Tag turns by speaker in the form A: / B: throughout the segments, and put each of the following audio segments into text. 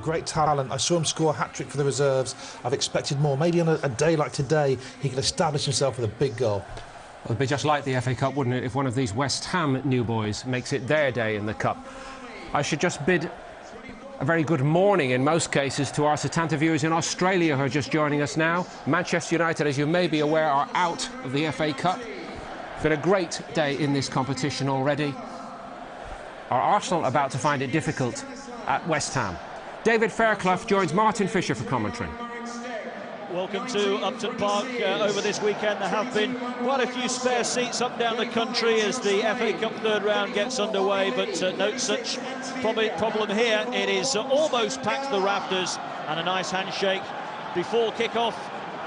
A: great talent. I saw him score a hat-trick for the reserves. I've expected more. Maybe on a day like today, he could establish himself with a big goal.
B: Well, it'd be just like the FA Cup, wouldn't it, if one of these West Ham new boys makes it their day in the Cup. I should just bid a very good morning, in most cases, to our Setanta viewers in Australia who are just joining us now. Manchester United, as you may be aware, are out of the FA Cup. It's been a great day in this competition already. Are Arsenal about to find it difficult at West Ham? David Fairclough joins Martin Fisher for commentary.
C: Welcome to Upton Park. Over this weekend there have been quite a few spare seats up and down the country as the FA Cup third round gets underway, but no such problem here. It is almost packed to the rafters, and a nice handshake before kick-off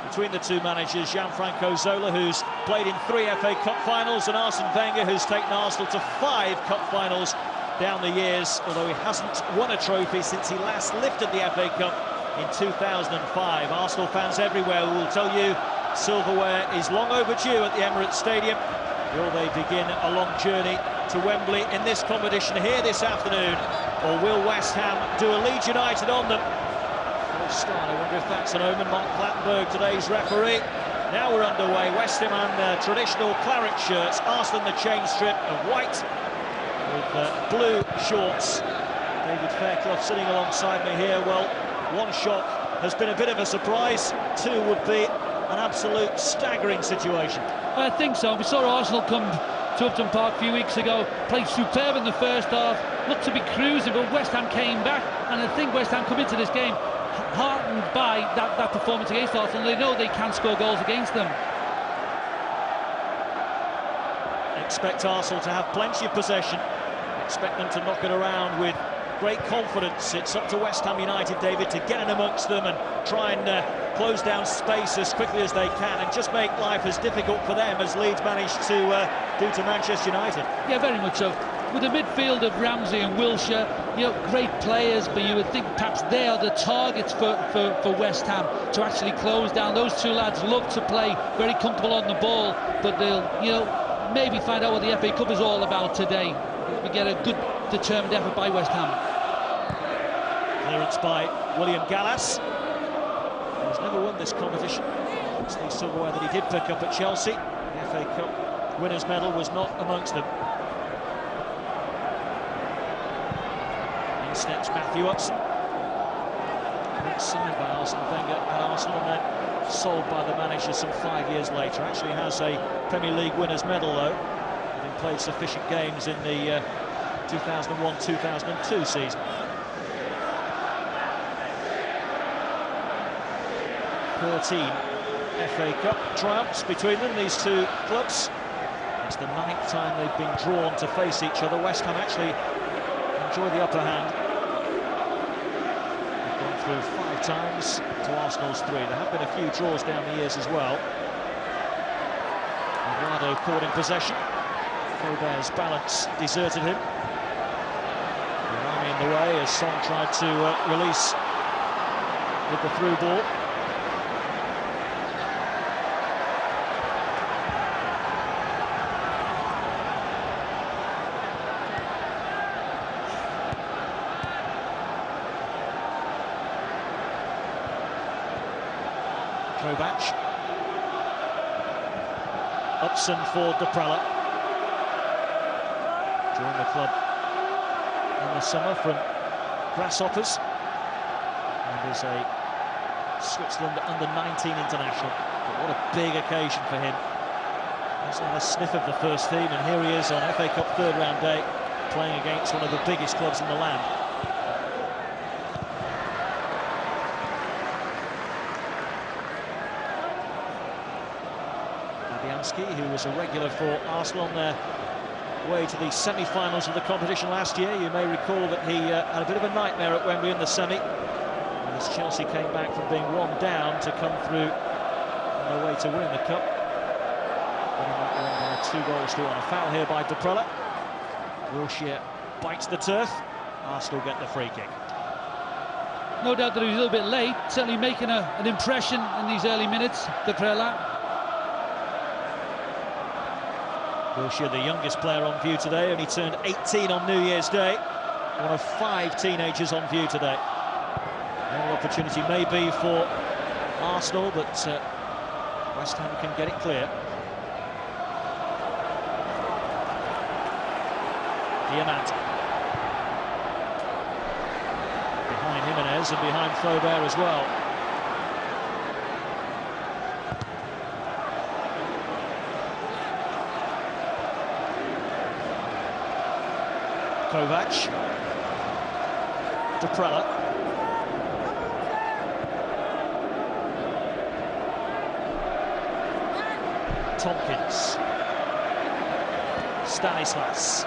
C: between the two managers, Gianfranco Zola, who's played in 3 FA Cup finals, and Arsene Wenger, who's taken Arsenal to 5 cup finals down the years, although he hasn't won a trophy since he last lifted the FA Cup in 2005. Arsenal fans everywhere will tell you silverware is long overdue at the Emirates Stadium. Will they begin a long journey to Wembley in this competition here this afternoon, or will West Ham do a Leeds United on them? First start, I wonder if that's an omen. Mark Clattenburg, today's referee. Now we're underway. West Ham on their traditional claret shirts, Arsenal the chain strip of white with blue shorts. David Fairclough sitting alongside me here. Well, one shot has been a bit of a surprise, 2 would be an absolute staggering situation.
D: I think so. We saw Arsenal come to Upton Park a few weeks ago, played superb in the first half, looked to be cruising, but West Ham came back, and I think West Ham come into this game heartened by that performance against Arsenal. They know they can score goals against them.
C: Expect Arsenal to have plenty of possession, expect them to knock it around with great confidence. It's up to West Ham United, David, to get in amongst them and try and close down space as quickly as they can and just make life as difficult for them as Leeds managed to do to Manchester United.
D: Yeah, very much so. With the midfield of Ramsey and Wilshere, you know, great players, but you would think perhaps they are the targets for West Ham to actually close down. Those 2 lads love to play, very comfortable on the ball, but they'll, you know, maybe find out what the FA Cup is all about today. We get a good, determined effort by West Ham.
C: Clearance by William Gallas. He's never won this competition. It's the silverware that he did pick up at Chelsea. The FA Cup winners' medal was not amongst them. In steps Matthew Upson. Signed by Arsene Wenger at Arsenal and then sold by the manager some 5 years later. Actually has a Premier League winners' medal though, having played sufficient games in the 2001-2002 season. 13 FA Cup triumphs between them, these 2 clubs. It's the 9th time they've been drawn to face each other. West Ham actually enjoy the upper hand. They've gone through 5 times to Arsenal's 3. There have been a few draws down the years as well. Eduardo caught in possession. Faubert's balance deserted him. Rami in the way as Son tried to release with the through ball. Kovac. Upson for Deprella. Joined the club in the summer from Grasshoppers and is a Switzerland under-19 international. But what a big occasion for him. He's had a sniff of the first team, and here he is on FA Cup third round day playing against one of the biggest clubs in the land. Who was a regular for Arsenal on their way to the semi-finals of the competition last year. You may recall that he had a bit of a nightmare at Wembley in the semi, as Chelsea came back from being 1 down to come through on their way to winning the cup. Winning 2 goals to 1. A foul here by Deprella. Wilshere bites the turf. Arsenal get the free kick.
D: No doubt that he was a little bit late, certainly making an impression in these early minutes, Deprella.
C: Wilshere, the youngest player on view today, only turned 18 on New Year's Day. One of 5 teenagers on view today. The opportunity may be for Arsenal, but West Ham can get it clear. Diamante. Behind Jimenez and behind Faubert as well. Kovac. Deprella. Tompkins. Stanislas.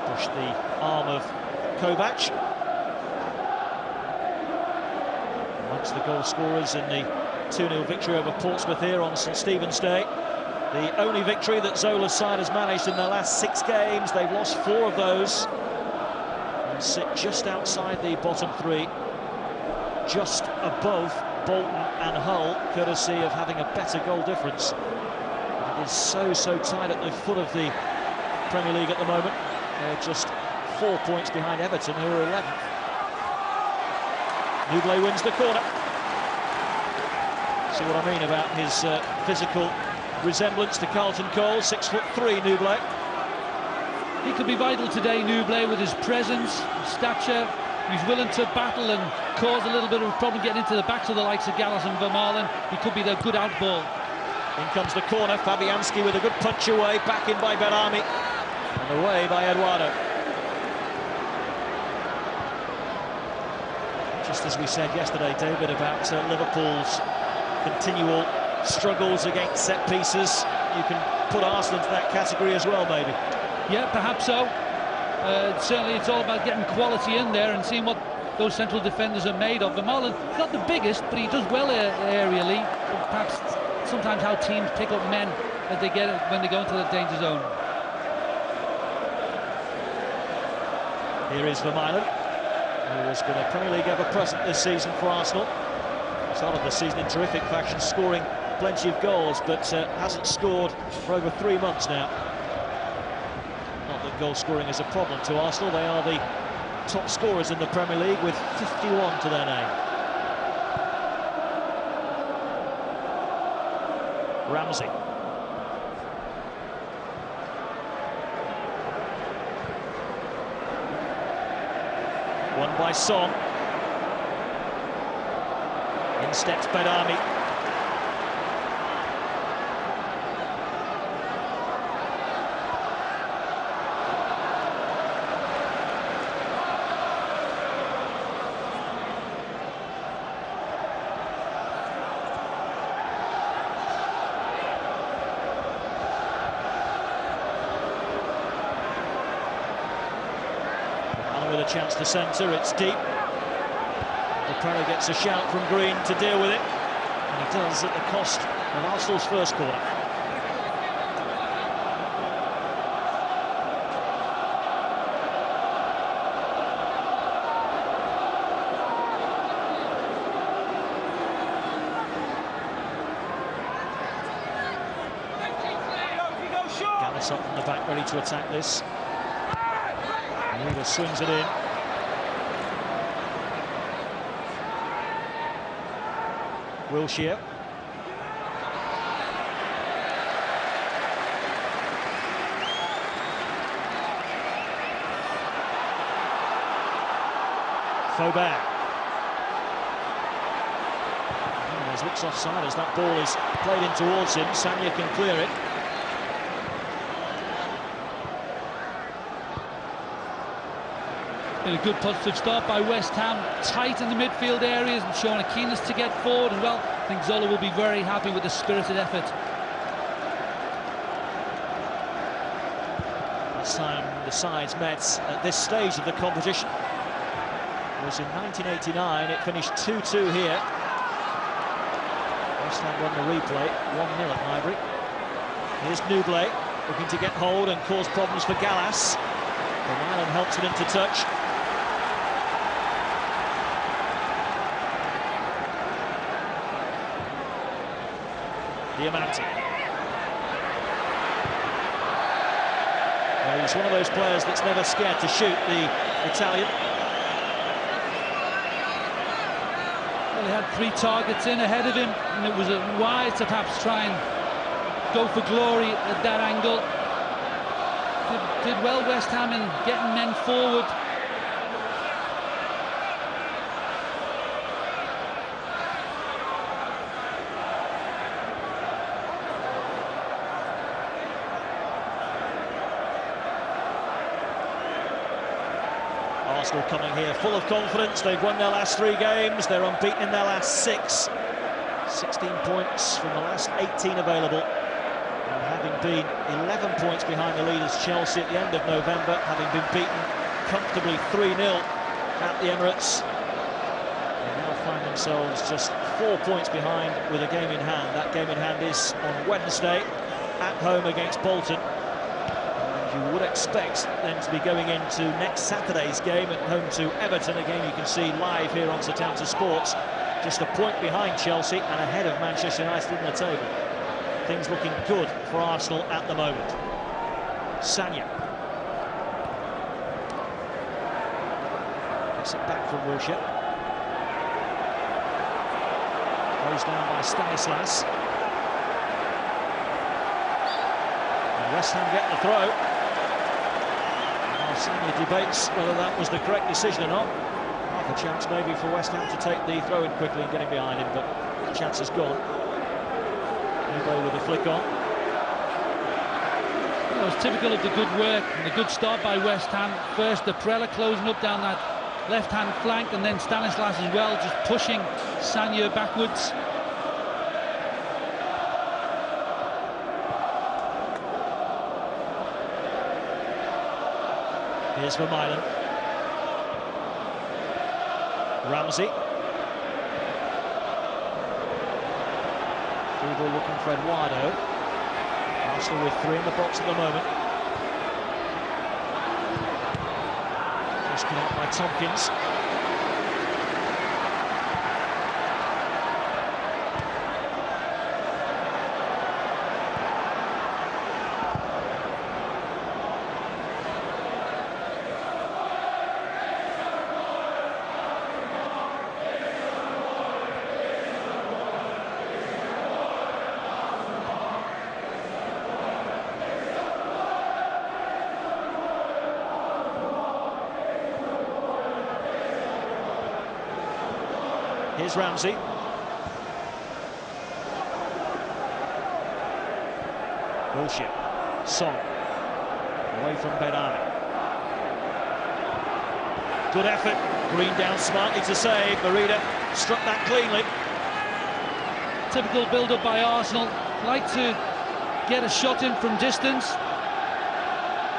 C: Pushed the arm of Kovac. Amongst the goal scorers in the 2-0 victory over Portsmouth here on St Stephen's Day. The only victory that Zola's side has managed in their last 6 games. They've lost 4 of those and sit just outside the bottom 3, just above Bolton and Hull, courtesy of having a better goal difference. But it is so tight at the foot of the Premier League at the moment. They're just 4 points behind Everton, who are 11th. Nublet wins the corner. See what I mean about his physical resemblance to Carlton Cole. 6'3", Nublet.
D: He could be vital today, Nublet, with his presence, his stature. He's willing to battle and cause a little bit of a problem getting into the backs of the likes of Gallas and Vermaelen. He could be their good outball.
C: In comes the corner. Fabianski with a good punch away. Back in by Berami. And away by Eduardo. Just as we said yesterday, David, about Liverpool's continual struggles against set pieces, you can put Arsenal into that category as well, maybe.
D: Yeah, perhaps so. Certainly it's all about getting quality in there and seeing what those central defenders are made of. Vermaelen, not the biggest, but he does well aerially. Perhaps sometimes how teams pick up men as they get when they go into the danger zone.
C: Here is Vermaelen, who has been a Premier League ever present this season for Arsenal. Started the season in terrific fashion, scoring plenty of goals, but hasn't scored for over 3 months now. Not that goal scoring is a problem to Arsenal. They are the top scorers in the Premier League with 51 to their name. Ramsey. Won by Son. In steps Berami. With a chance to centre, it's deep. Deprella gets a shout from Green to deal with it, and he does at the cost of Arsenal's first corner. Gallas up from the back, ready to attack this. Weaver swings it in. Wilshere. Faubert. Jimenez looks offside as that ball is played in towards him. Sagna can clear it.
D: A good positive start by West Ham, tight in the midfield areas and showing a keenness to get forward as well. I think Zola will be very happy with the spirited effort.
C: Last time the sides met at this stage of the competition was in 1989. It finished 2-2 here. West Ham won the replay, 1-0 at Highbury. Here's Nublet looking to get hold and cause problems for Gallas. Vermaelen helps it into touch. Diamante. He's one of those players that's never scared to shoot, the Italian.
D: Well, he had 3 targets in ahead of him, and it was wise to perhaps try and go for glory at that angle. Did well, West Ham, in getting men forward.
C: Arsenal coming here full of confidence. They've won their last 3 games. They're unbeaten in their last 6. 16 points from the last 18 available. And having been 11 points behind the leaders Chelsea at the end of November, having been beaten comfortably 3-0 at the Emirates, they now find themselves just 4 points behind with a game in hand. That game in hand is on Wednesday at home against Bolton. You would expect them to be going into next Saturday's game at home to Everton, a game you can see live here on Setanta Sports. Just a point behind Chelsea and ahead of Manchester United in the table. Things looking good for Arsenal at the moment. Sanya. Gets it back from Wilshere. Goes down by Stanislas. And West Ham get the throw. Sanya debates whether that was the correct decision or not. Half a chance maybe for West Ham to take the throw in quickly and get him behind him, but the chance is gone. Anybody with a flick on.
D: Well, it was typical of the good work and the good start by West Ham. First, the Prella closing up down that left-hand flank, and then Stanislas as well, just pushing Sanya backwards.
C: Here's Vermaelen. Ramsey. Through ball looking for Eduardo. Arsenal with 3 in the box at the moment. Just put out by Tompkins. Here's Ramsey. Wilshere. Song. Away from Ben-Ami. Good effort. Green down smartly to save. Merida struck that cleanly.
D: Typical build-up by Arsenal. Like to get a shot in from distance.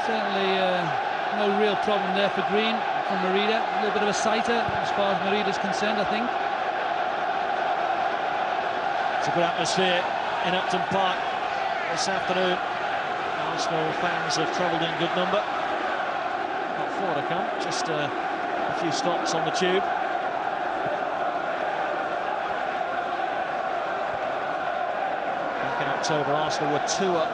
D: Certainly no real problem there for Green from Merida. A little bit of a sighter as far as Merida's concerned, I think.
C: It's a good atmosphere in Upton Park this afternoon. Arsenal fans have travelled in good number. Not 4 to come, just a few stops on the tube. Back in October, Arsenal were 2 up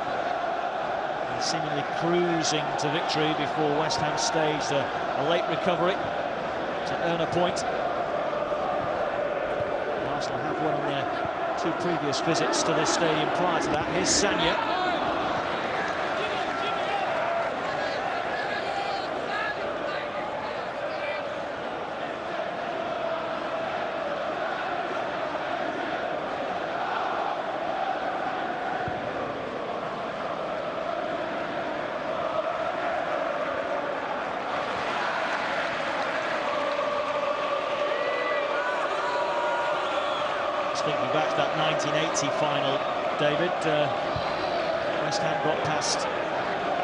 C: and seemingly cruising to victory before West Ham staged a late recovery to earn a point. Arsenal have won on their 2 previous visits to this stadium prior to that. Here's Sanya. Thinking back to that 1980 final, David, West Ham got past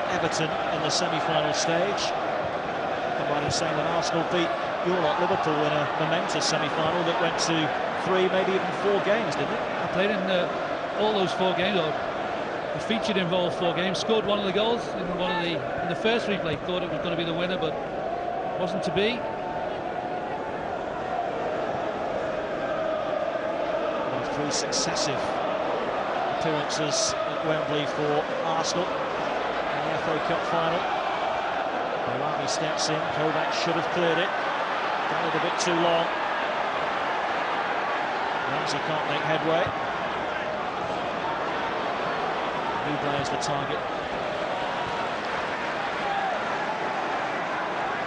C: Everton in the semi-final stage. I'm right in saying that Arsenal beat your lot, Liverpool, in a momentous semi-final that went to 3, maybe even 4 games, didn't it?
D: I played in all those 4 games, or featured in all 4 games. Scored one of the goals in the first replay. Thought it was going to be the winner, but wasn't to be.
C: 3 successive appearances at Wembley for Arsenal in the FA Cup final. Berami steps in. Kovac should have cleared it. Done it a bit too long. Ramsey can't make headway. Nublet is the target.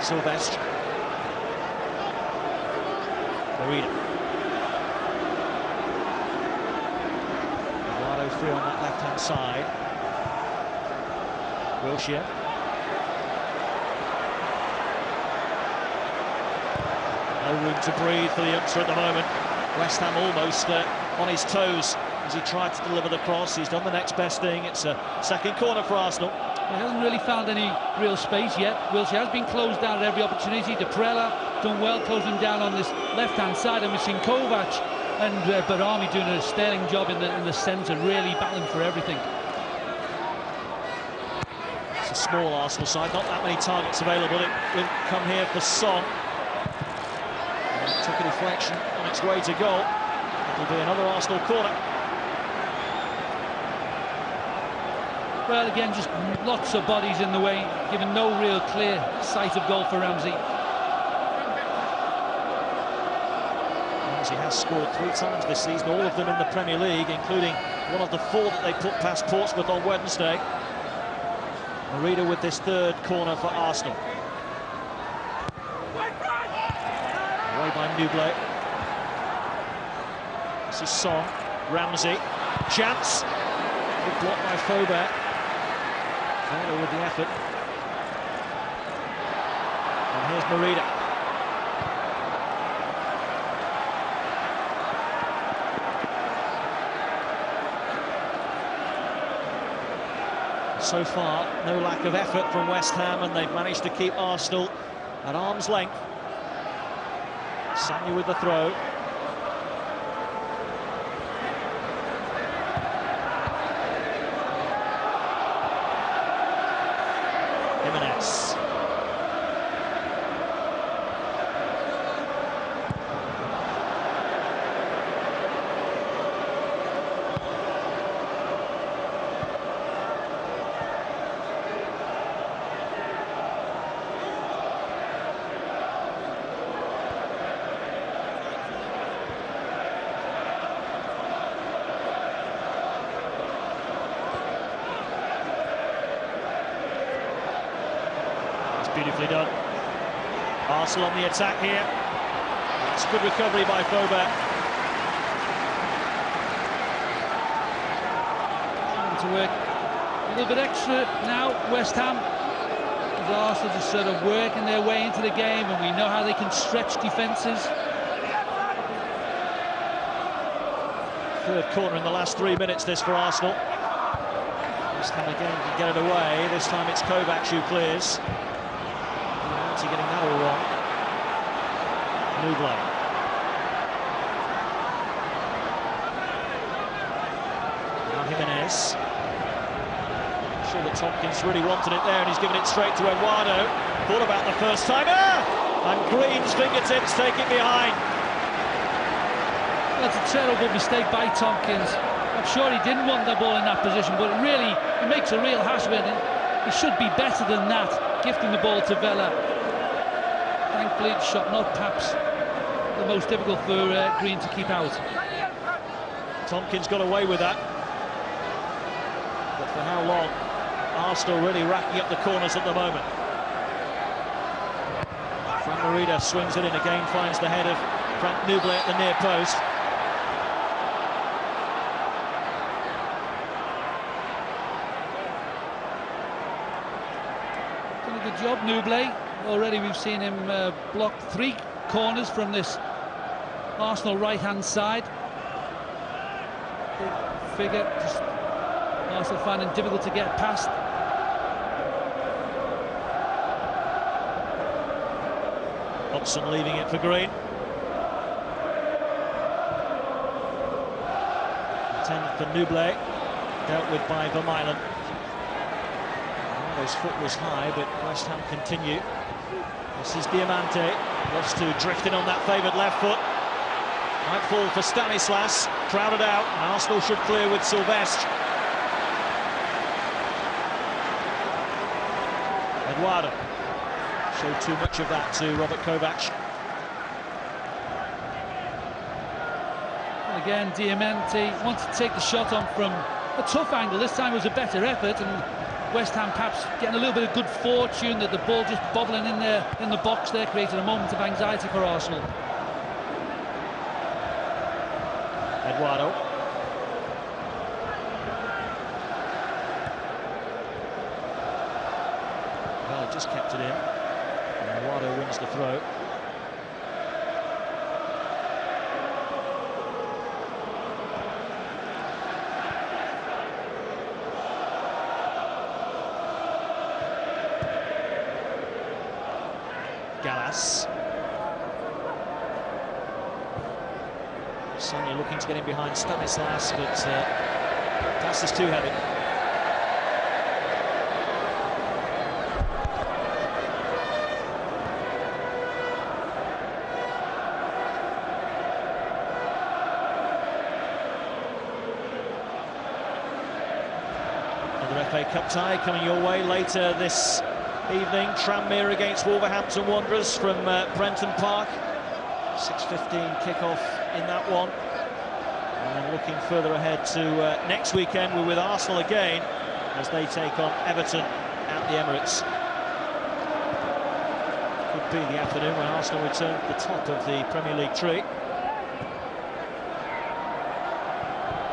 C: Sylvestre. Marina. Eduardo free on that left-hand side. Wilshere. No room to breathe for the youngster at the moment. West Ham almost on his toes as he tried to deliver the cross. He's done the next best thing. It's a second corner for Arsenal.
D: He hasn't really found any real space yet. Wilshere has been closed down at every opportunity. Deprella done well closing down on this left-hand side, and we've seen Kovac and Berami doing a sterling job in the centre, really battling for everything.
C: It's a small Arsenal side, not that many targets available. It will come here for Son. Took a deflection on its way to goal. It'll be another Arsenal corner.
D: Well, again, just lots of bodies in the way, giving no real clear sight of goal for Ramsey.
C: Ramsey has scored 3 times this season, all of them in the Premier League, including one of the 4 that they put past Portsmouth on Wednesday. Marina with this third corner for Arsenal. Away by Nublet. This is Son. Ramsey. Chance. Good block by Faubert. Faubert with the effort. And here's Marina. So far, no lack of effort from West Ham, and they've managed to keep Arsenal at arm's length. Sanya with the throw. Jimenez. Beautifully done. Arsenal on the attack here. That's good recovery by Faubert.
D: Trying to work a little bit extra now, West Ham. As Arsenal just sort of working their way into the game, and we know how they can stretch defences.
C: Third corner in the last 3 minutes, this for Arsenal. West Ham again can get it away. This time it's Kovac who clears. Getting that all wrong. Nublet. Now Jimenez. I'm sure that Tompkins really wanted it there, and he's given it straight to Eduardo. Thought about the first timer, and Green's fingertips take it behind.
D: That's a terrible mistake by Tompkins. I'm sure he didn't want the ball in that position, but really, he makes a real hash of it. He should be better than that, gifting the ball to Vela. Thankfully, it's shot not perhaps the most difficult for Green to keep out.
C: Tompkins got away with that. But for how long? Arsenal really racking up the corners at the moment. Frank Marina swings it in again, finds the head of Frank Nublet at the near post.
D: Done a good job, Nublet. Already we've seen him block 3 corners from this Arsenal right-hand side. Big figure, just Arsenal finding it difficult to get past.
C: Hudson leaving it for Green. Attempt for Nublet, dealt with by Vermaelen. His foot was high, but West Ham continue. This is Diamante, loves to drift in on that favoured left foot. Might fall for Stanislas, crowded out, and Arsenal should clear with Sylvestre. Eduardo. Showed too much of that to Robert Kovac.
D: And again, Diamante wanted to take the shot on from a tough angle. This time it was a better effort, and West Ham perhaps getting a little bit of good fortune that the ball just bobbling in there in the box there created a moment of anxiety for Arsenal.
C: Eduardo. Well, he just kept it in. And Eduardo wins the throw. Gallas. Sonia looking to get in behind Stanislas, but pass is too heavy. Another FA Cup tie coming your way later this evening. Tranmere against Wolverhampton Wanderers from Brenton Park. 6:15 kickoff in that one. And then looking further ahead to next weekend, we're with Arsenal again as they take on Everton at the Emirates. Could be the afternoon when Arsenal return to the top of the Premier League tree.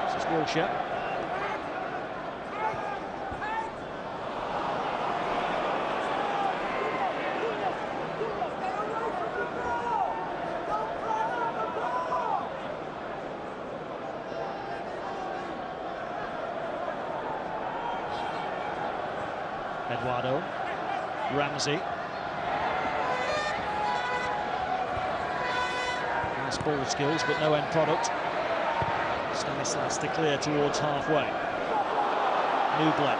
C: This is Wilshere. Eduardo, Ramsey. Nice ball skills, but no end product. Stanislas to clear towards halfway. Nublet.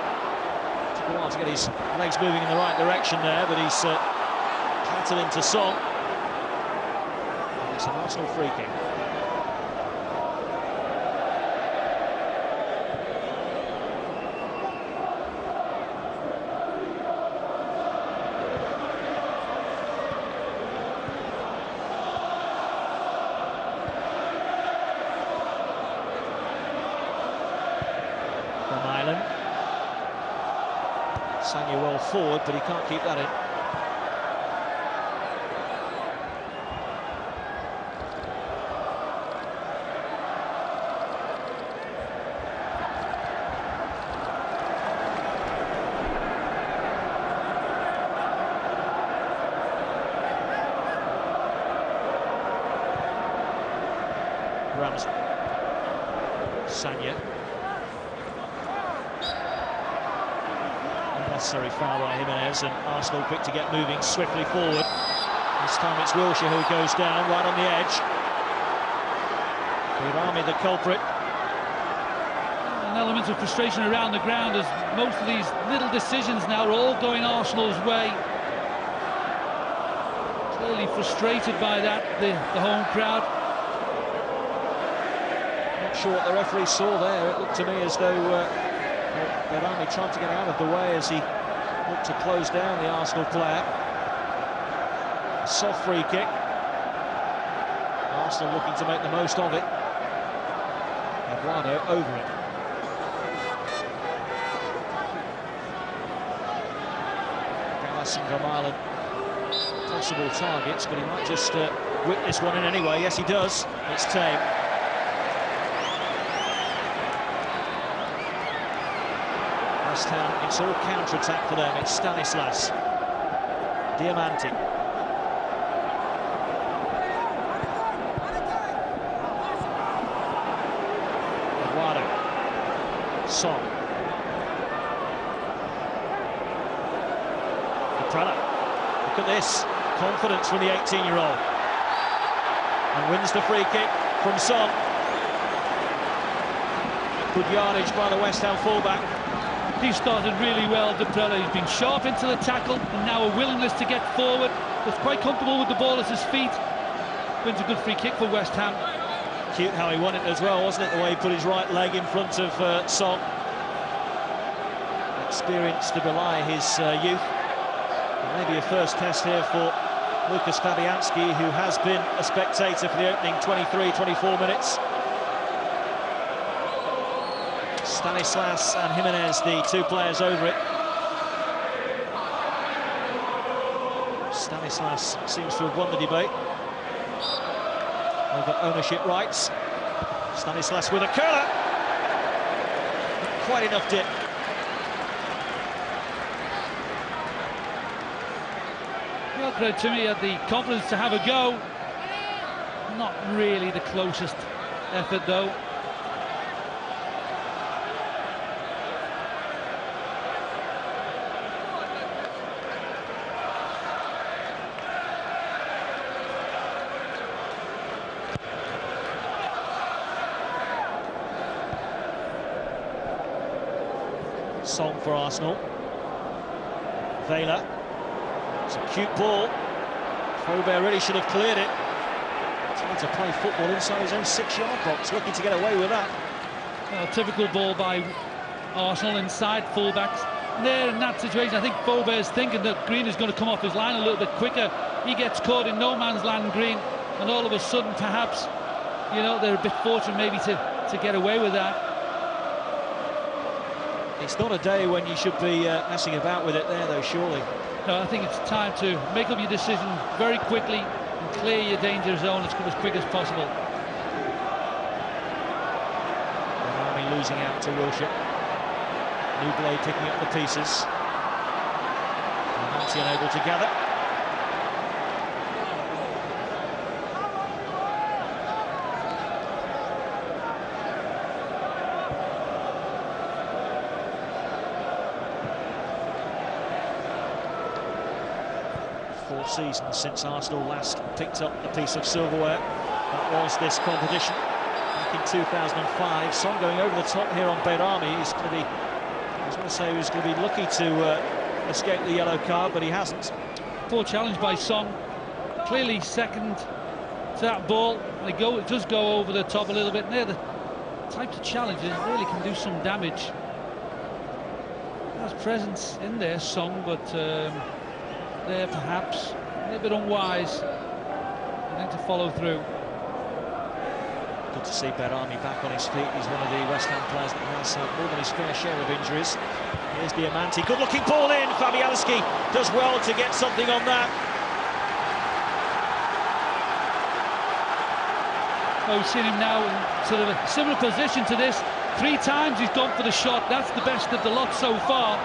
C: Took a while to get his legs moving in the right direction there, but he's clattered into Son. And it's an Arsenal free kick. Sanya well forward, but he can't keep that in. Ramsey. Sanya. Unnecessary foul by Jimenez, and Arsenal quick to get moving swiftly forward. This time it's Wilshere who goes down right on the edge. Army the culprit.
D: An element of frustration around the ground as most of these little decisions now are all going Arsenal's way. Clearly frustrated by that, the home crowd.
C: Not sure what the referee saw there. It looked to me as though Army tried to get out of the way as he looked to close down the Arsenal player. A soft free kick. Arsenal looking to make the most of it. Eduardo over it. Gallas and Vermaelen possible targets, but he might just whip this one in anyway. Yes, he does. It's tame. West Ham, it's all counter-attack for them. It's Stanislas. Diamante. Eduardo. Son. Prella. Look at this. Confidence from the 18-year-old. And wins the free kick from Son. Good yardage by the West Ham fullback.
D: He started really well, Prella. He's been sharp into the tackle and now a willingness to get forward. Was quite comfortable with the ball at his feet. Wins a good free kick for West Ham.
C: Cute how he won it as well, wasn't it? The way he put his right leg in front of Son. Experience to belie his youth. Maybe a first test here for Lucas Fabianski, who has been a spectator for the opening 23-24 minutes. Stanislas and Jimenez, the two players over it. Stanislas seems to have won the debate over ownership rights. Stanislas with a curler. Not quite enough dip.
D: Well, credit to me, had the confidence to have a go. Not really the closest effort, though.
C: Song for Arsenal. Vela. It's a cute ball. Faubert really should have cleared it. Trying to play football inside his own 6-yard box, looking to get away with that.
D: Well, typical ball by Arsenal inside fullbacks. There in that situation, I think Faubert's thinking that Green is going to come off his line a little bit quicker. He gets caught in no man's land, Green, and all of a sudden, perhaps, you know, they're a bit fortunate maybe to get away with that.
C: It's not a day when you should be messing about with it there, though, surely.
D: No, I think it's time to make up your decision very quickly and clear your danger zone as quick as possible.
C: Army losing out to Wilshere. Nublet picking up the pieces. Nanti unable to gather. Seasons since Arsenal last picked up a piece of silverware. That was this competition back in 2005. Son going over the top here on Behrami. He's going to be, I was going to say, he was going to be lucky to escape the yellow card, but he hasn't.
D: Poor challenge by Son. Clearly second to that ball. It does go over the top a little bit. And they're the types of challenges that really can do some damage. There's presence in there, Son, but there perhaps a little bit unwise. I think to follow through.
C: Good to see Behrami back on his feet. He's one of the West Ham players that has more than his fair share of injuries. Here's Diamanti, good looking ball in. Fabianski does well to get something on that.
D: Oh, we've seen him now in sort of a similar position to this. 3 times he's gone for the shot. That's the best of the lot so far.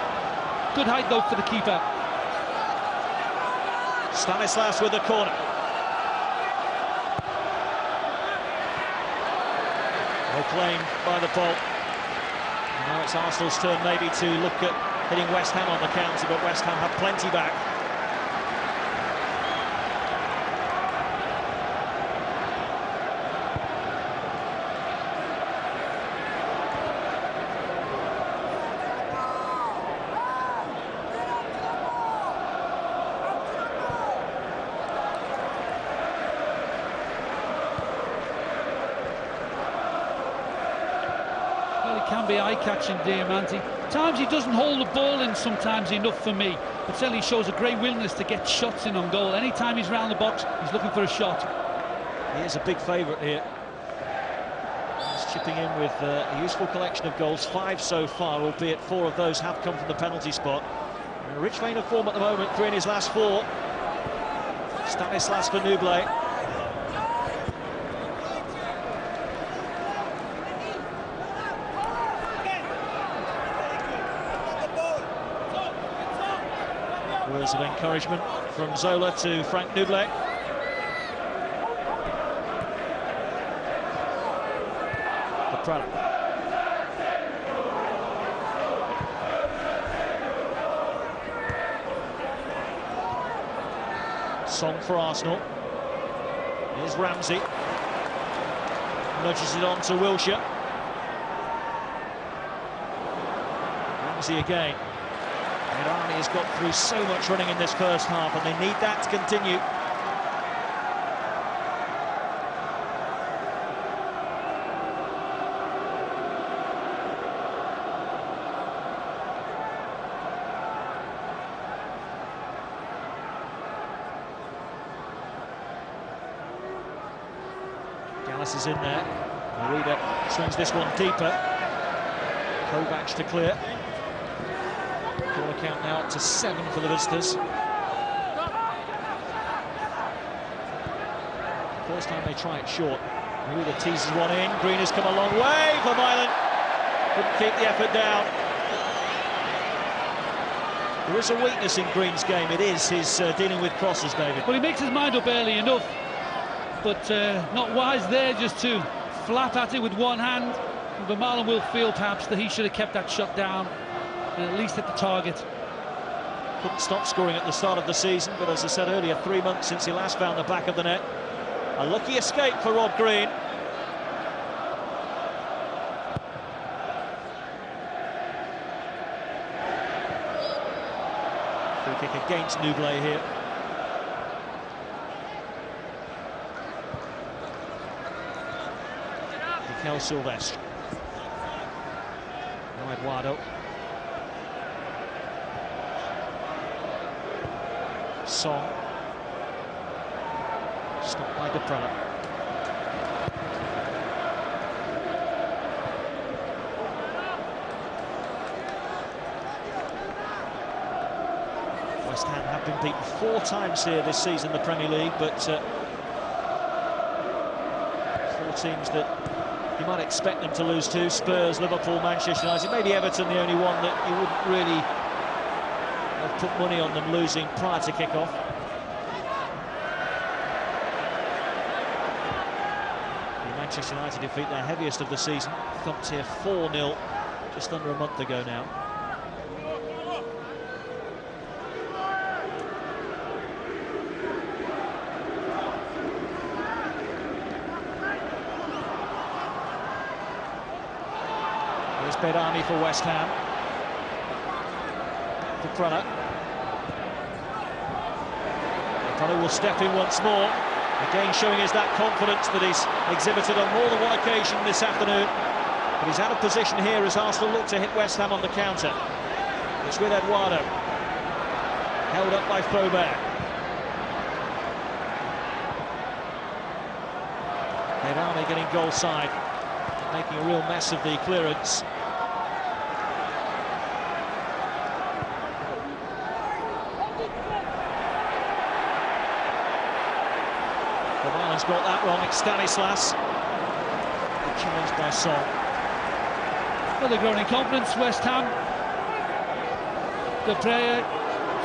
D: Good height though for the keeper.
C: Stanislas with the corner. No claim by the ball. And now it's Arsenal's turn maybe to look at hitting West Ham on the counter, but West Ham have plenty back.
D: Can be eye-catching, Diamanti. At times he doesn't hold the ball in sometimes enough for me, but certainly shows a great willingness to get shots in on goal. Anytime he's round the box, he's looking for a shot.
C: He is a big favourite here. He's chipping in with a useful collection of goals, 5 so far, albeit 4 of those have come from the penalty spot. In a rich vein of form at the moment, 3 in his last 4. Stanislas for Nublet. Words of encouragement from Zola to Frank Nublet. The product. Song for Arsenal. Here's Ramsey. Nudges it on to Wilshere. Ramsey again. Behrami has got through so much running in this first half, and they need that to continue. Slices in there. Marida swings this one deeper. Kovac to clear. Goal count now up to 7 for the visitors. First time they try it short. Marida teases one in. Green has come a long way for Milan. Couldn't keep the effort down. There is a weakness in Green's game. It is his dealing with crosses, David.
D: Well, he makes his mind up early enough, but not wise there just to flap at it with one hand. But Marlon will feel perhaps that he should have kept that shot down and at least hit the target.
C: Couldn't stop scoring at the start of the season, but as I said earlier, 3 months since he last found the back of the net. A lucky escape for Rod Green. Free kick against Nublet here. Mikel Silvestre. Now Eduardo. Song. Stopped by Deprella. West Ham have been beaten 4 times here this season, the Premier League, but 4 teams that you might expect them to lose to: Spurs, Liverpool, Manchester United, maybe Everton, the only one that you wouldn't really have put money on them losing prior to kick-off. Manchester United defeat their heaviest of the season, thumped here 4-0 just under a month ago now. Here's Bedami for West Ham. Deprella. Deprella will step in once more. Again showing us that confidence that he's exhibited on more than one occasion this afternoon. But he's out of position here as Arsenal look to hit West Ham on the counter. It's with Eduardo. Held up by Faubert. Bedami getting goal side, making a real mess of the clearance. Milan's got that wrong. It's Stanislas. Challenged by Song.
D: Well, they're growing in confidence, West Ham. The player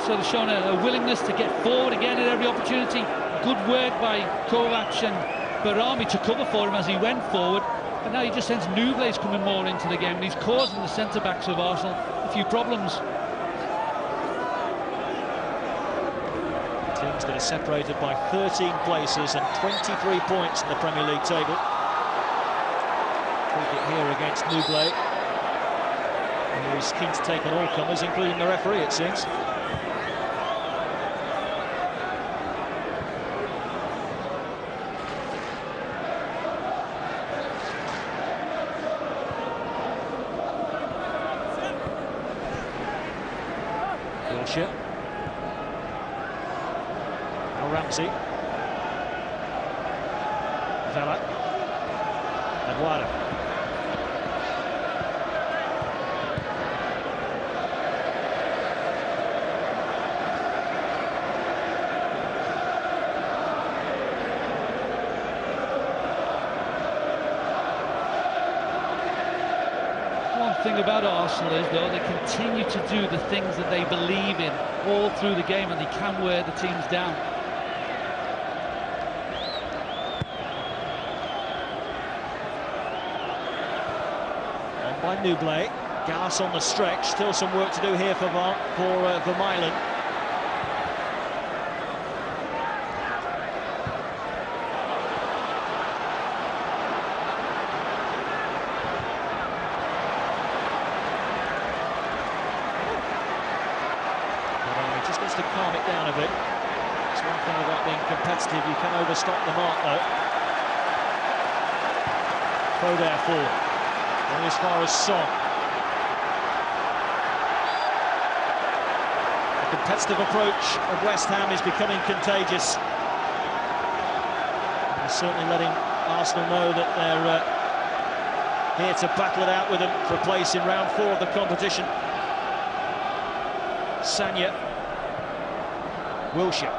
D: sort of shown a willingness to get forward again at every opportunity. Good work by Kovac and Barami to cover for him as he went forward. And now he just sends Nublet's coming more into the game, and he's causing the centre-backs of Arsenal a few problems.
C: Teams that are separated by 13 places and 23 points in the Premier League table. Free kick here against Nublet. And he's keen to take on all comers, including the referee, it seems. Wilshere. Ramsey. Vela. Eduardo.
D: One thing about Arsenal is, though, they continue to do the things that they believe in all through the game, and they can wear the teams down. By
C: Nublet. Gallas on the stretch. Still some work to do here for Milan. He just needs to calm it down a bit. It's one thing about being competitive. You can overstop the mark, though. Faubert forward. Going as far as Song. The competitive approach of West Ham is becoming contagious. He's certainly letting Arsenal know that they're here to battle it out with them for a place in round 4 of the competition. Sanya, Wilshere.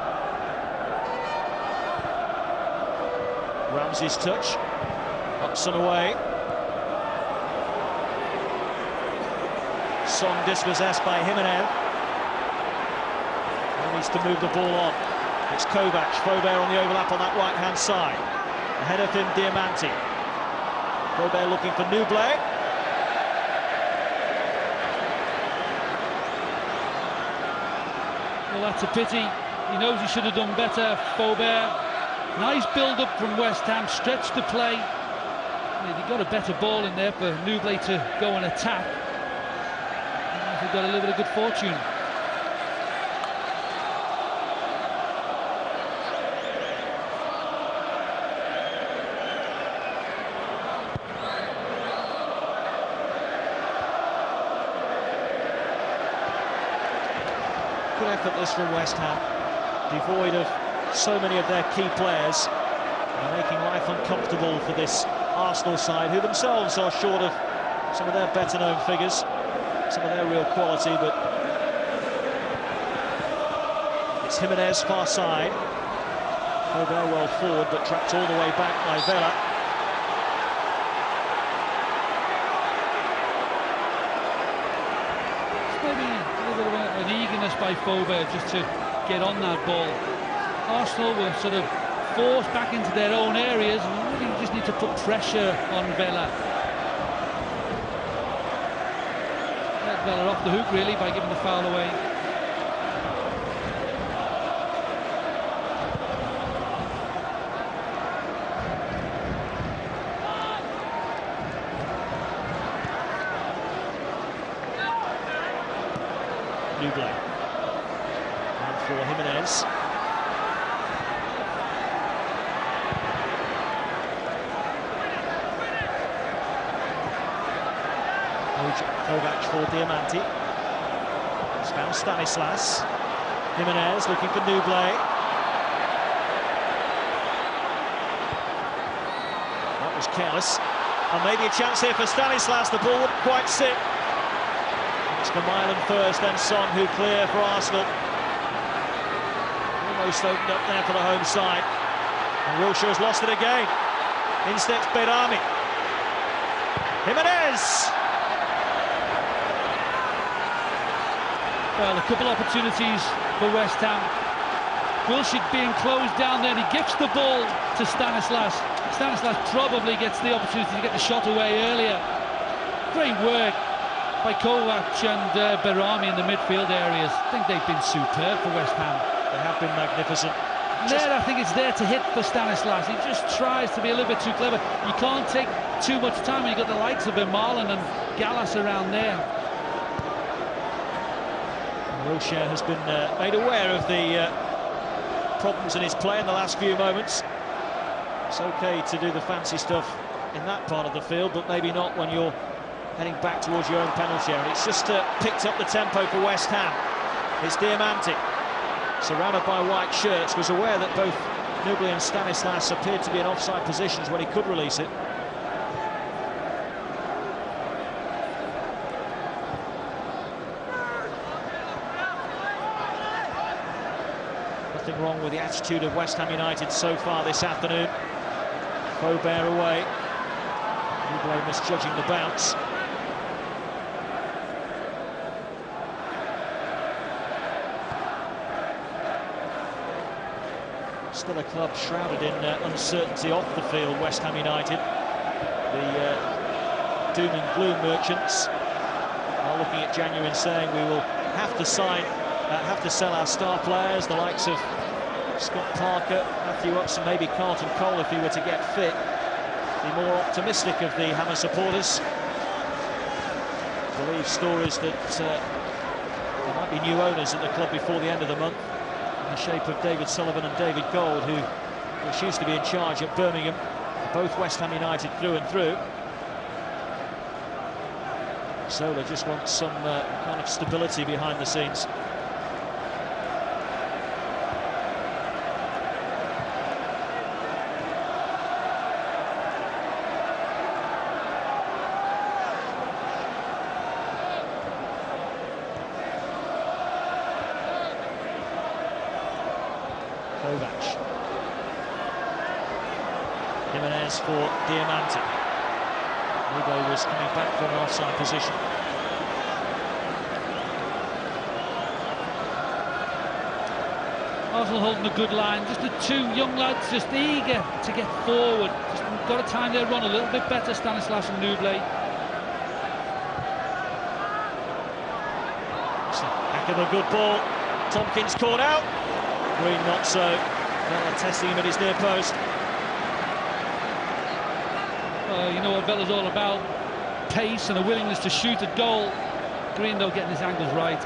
C: Ramsey's touch, Hudson away. Son dispossessed by Jimenez. He needs to move the ball on. It's Kovac, Faubert on the overlap on that right-hand side. Ahead of him, Diamanti. Faubert looking for Nublet.
D: Well, that's a pity. He knows he should have done better, Faubert. Nice build-up from West Ham, stretched the play. He got a better ball in there for Nublet to go and attack. He got a little bit of good fortune.
C: Good effort this from West Ham, devoid of so many of their key players, and making life uncomfortable for this Arsenal side, who themselves are short of some of their better-known figures, some of their real quality. But it's Jimenez far side. Faubert well forward, but trapped all the way back by Vela.
D: Maybe a little bit of an eagerness by Faubert just to get on that ball. Arsenal were sort of forced back into their own areas and really just need to put pressure on Vela. Let Vela off the hook really by giving the foul away.
C: Nublet. And for Jimenez. Kovac for Diamanti. It's found Stanislas. Jimenez looking for Nublet. That was careless. And maybe a chance here for Stanislas. The ball wouldn't quite sit. It's Vermaelen first, then Son, who clear for Arsenal. Almost opened up there for the home side. And Wilshere has lost it again. In steps Behrami. Jimenez!
D: Well, a couple opportunities for West Ham. Wilshere being closed down there, and he gives the ball to Stanislas. Stanislas probably gets the opportunity to get the shot away earlier. Great work by Kovac and Behrami in the midfield areas. I think they've been superb for West Ham.
C: They have been magnificent.
D: There, I think it's there to hit for Stanislas. He just tries to be a little bit too clever. You can't take too much time when you've got the likes of Vermaelen and Gallas around there.
C: Wilshere has been made aware of the problems in his play in the last few moments. It's okay to do the fancy stuff in that part of the field, but maybe not when you're heading back towards your own penalty area. It's just picked up the tempo for West Ham. It's Diamanti, surrounded by white shirts, was aware that both Nublet and Stanislas appeared to be in offside positions when he could release it. Nothing wrong with the attitude of West Ham United so far this afternoon. Faubert away. Nublet misjudging the bounce. Still a club shrouded in uncertainty off the field, West Ham United. The doom and gloom merchants are looking at January and saying we will have to sell our star players, the likes of Scott Parker, Matthew Upson, maybe Carlton Cole if he were to get fit. The more optimistic of the Hammer supporters believe stories that there might be new owners at the club before the end of the month, in the shape of David Sullivan and David Gold, who used to be in charge at Birmingham, both West Ham United through and through. So they just want some kind of stability behind the scenes. Kovac. Jimenez for Diamante. Newblay was coming back from an offside position.
D: Arsenal holding a good line. Just the two young lads just eager to get forward. Just got to time their run a little bit better, Stanislas and Newblay.
C: Heck of a good ball. Tompkins caught out. Green not so. Vela testing him at his near post.
D: You know what Vela's all about. Pace and a willingness to shoot at goal. Green, though, getting his angles right.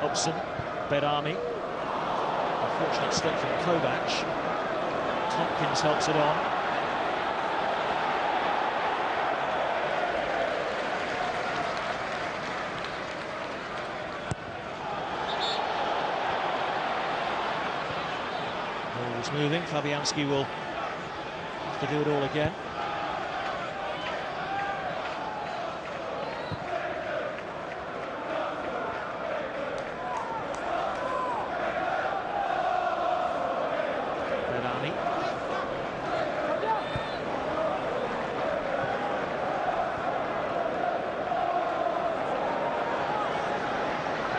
C: Hobson, Bedami. Unfortunate step from Kovac. Tompkins helps it on. Ball is moving. Fabianski will have to do it all again.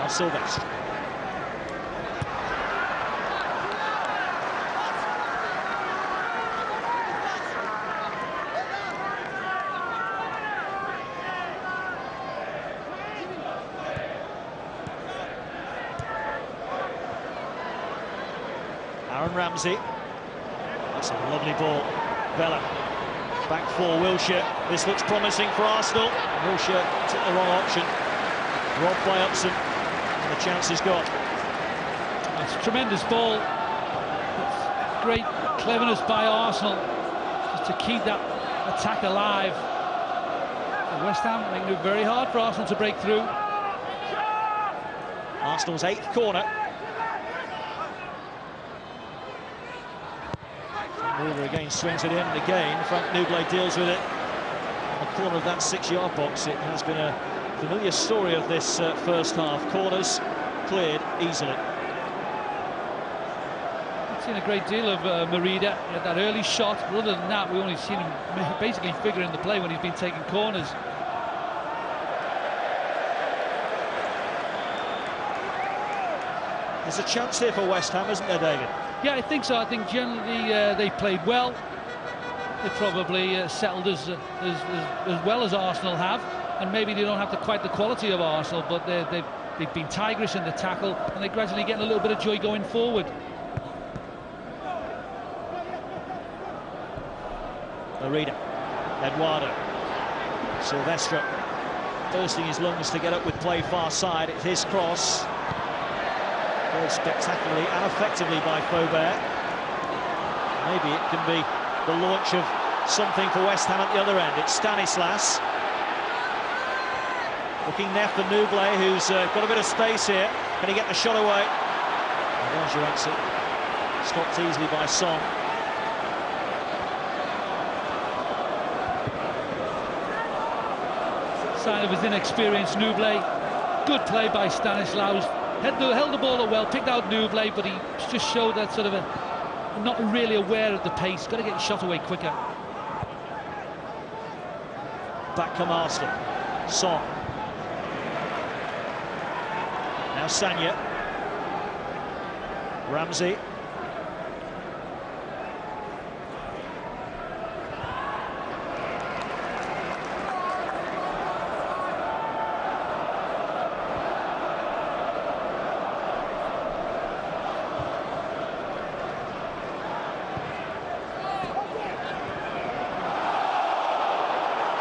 C: Sylvester. Aaron Ramsey. That's a lovely ball. Vela. Back for Wilshere. This looks promising for Arsenal. Wilshere took the wrong option. Robbed by Upson. The chance is gone.
D: It's a tremendous ball. It's great cleverness by Arsenal just to keep that attack alive. And West Ham making it very hard for Arsenal to break through.
C: Arsenal's 8th corner. Moore again swings it in, and again Frank Newblay deals with it. On the corner of that 6-yard box, it has been a familiar story of this first half. Corners cleared easily.
D: I've seen a great deal of Merida. He had that early shot, but other than that, we've only seen him basically figuring the play when he's been taking corners.
C: There's a chance here for West Ham, isn't there, David?
D: Yeah, I think so. I think generally they played well. They probably settled as well as Arsenal have. And maybe they don't have quite the quality of Arsenal, but they've been tigerish in the tackle, and they're gradually getting a little bit of joy going forward.
C: Merida, Eduardo, Silvestre, bursting his lungs to get up with play far side. It's his cross. Very spectacularly and effectively by Faubert. Maybe it can be the launch of something for West Ham at the other end. It's Stanislas. Looking there for Newblay, who's got a bit of space here. Can he get the shot away? There's your exit. Stopped easily by Son.
D: Sign of his inexperience, Newblay. Good play by Stanislas. Held the ball up well, picked out Newblay, but he just showed that sort of not really aware of the pace. Got to get shot away quicker.
C: Back come Arsenal. Son. Now Sagna. Ramsey.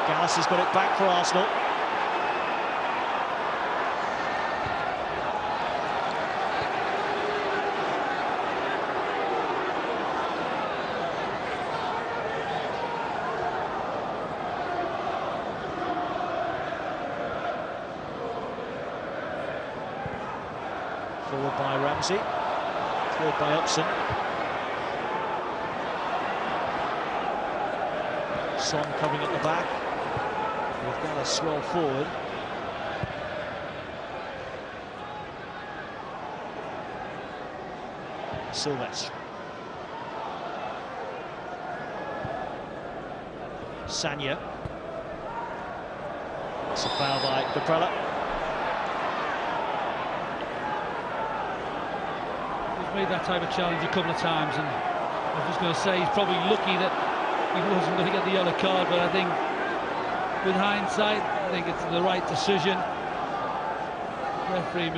C: Gallas has got it back for Arsenal. Forward by Ramsey, cleared by Upson. Son covering at the back, with Gallas well forward. Silvestre. Sagna. It's a foul by Caprella.
D: He's made that type of challenge a couple of times, and I was just going to say he's probably lucky that he wasn't going to get the yellow card, but I think with hindsight, I think it's the right decision. Referee